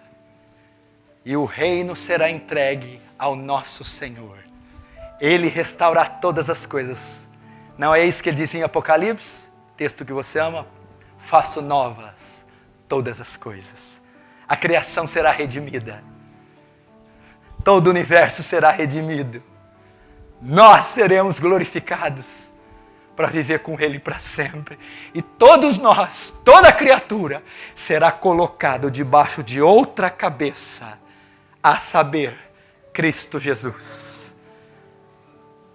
E o reino será entregue ao nosso Senhor. Ele restaurará todas as coisas. Não é isso que ele diz em Apocalipse? Texto que você ama? Faço novas todas as coisas. A criação será redimida. Todo o universo será redimido. Nós seremos glorificados para viver com Ele para sempre. E todos nós, toda criatura, será colocado debaixo de outra cabeça, a saber, Cristo Jesus.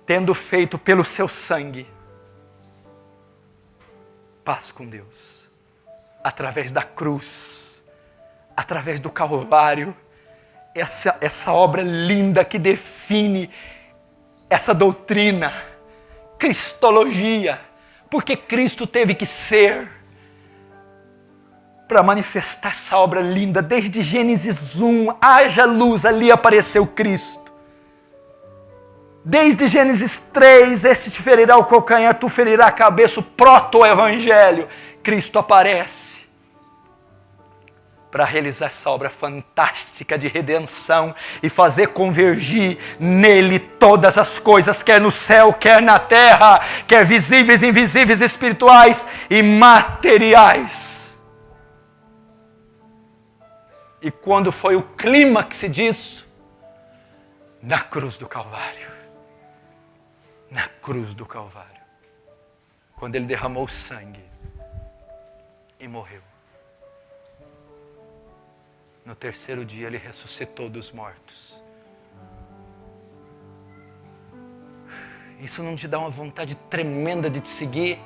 Tendo feito pelo seu sangue paz com Deus, através da cruz, através do Calvário, essa obra linda que define essa doutrina, cristologia, porque Cristo teve que ser para manifestar essa obra linda. Desde Gênesis 1, haja luz, ali apareceu Cristo. Desde Gênesis 3, esse te ferirá o calcanhar, tu ferirá a cabeça, o proto-evangelho. Cristo aparece para realizar essa obra fantástica de redenção e fazer convergir nele todas as coisas, quer no céu, quer na terra, quer visíveis, invisíveis, espirituais e materiais. E quando foi o clímax disso? Na cruz do Calvário. Na cruz do Calvário. Quando ele derramou sangue e morreu. No terceiro dia ele ressuscitou dos mortos. Isso não te dá uma vontade tremenda de te seguir,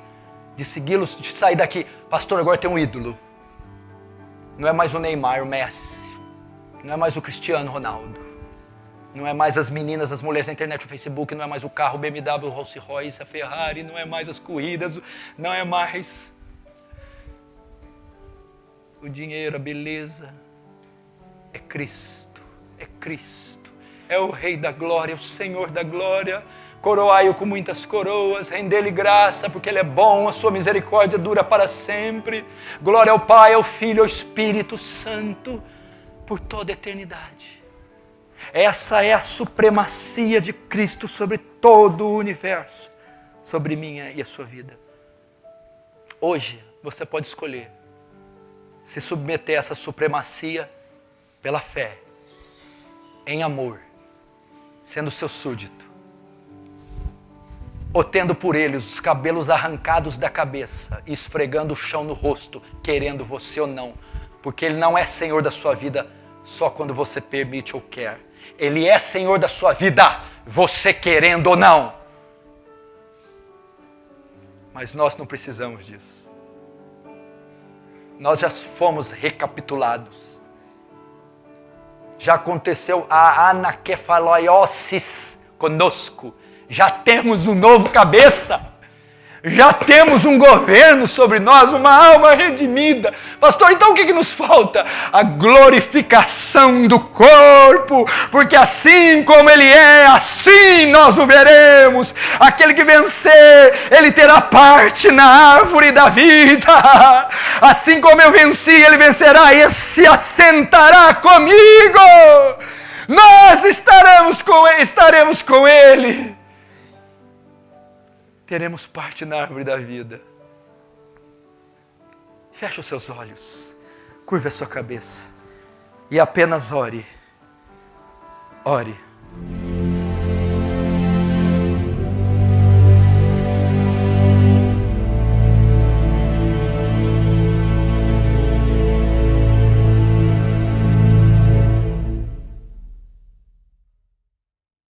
de segui-los, de sair daqui? Pastor, agora tem um ídolo. Não é mais o Neymar, o Messi. Não é mais o Cristiano Ronaldo. Não é mais as meninas, as mulheres na internet, o Facebook. Não é mais o carro, o BMW, o Rolls Royce, a Ferrari. Não é mais as corridas. Não é mais o dinheiro, a beleza. É Cristo, é Cristo, é o Rei da Glória, o Senhor da Glória. Coroai-o com muitas coroas, rendei-lhe graça, porque Ele é bom, a sua misericórdia dura para sempre. Glória ao Pai, ao Filho, ao Espírito Santo, por toda a eternidade. Essa é a supremacia de Cristo sobre todo o universo, sobre minha e a sua vida. Hoje, você pode escolher se submeter a essa supremacia pela fé, em amor, sendo seu súdito, ou tendo por ele os cabelos arrancados da cabeça, esfregando o chão no rosto, querendo você ou não, porque ele não é Senhor da sua vida só quando você permite ou quer. Ele é Senhor da sua vida, você querendo ou não. Mas nós não precisamos disso. Nós já fomos recapitulados. Já aconteceu a anaquefaloiosis conosco. Já temos um novo cabeça. Já temos um governo sobre nós, uma alma redimida. Pastor, então o que nos falta? A glorificação do corpo, porque assim como ele é, assim nós o veremos. Aquele que vencer, ele terá parte na árvore da vida. Assim como eu venci, ele vencerá e se assentará comigo. Nós estaremos com ele. Teremos parte na árvore da vida. Feche os seus olhos, curve a sua cabeça e apenas ore. Ore.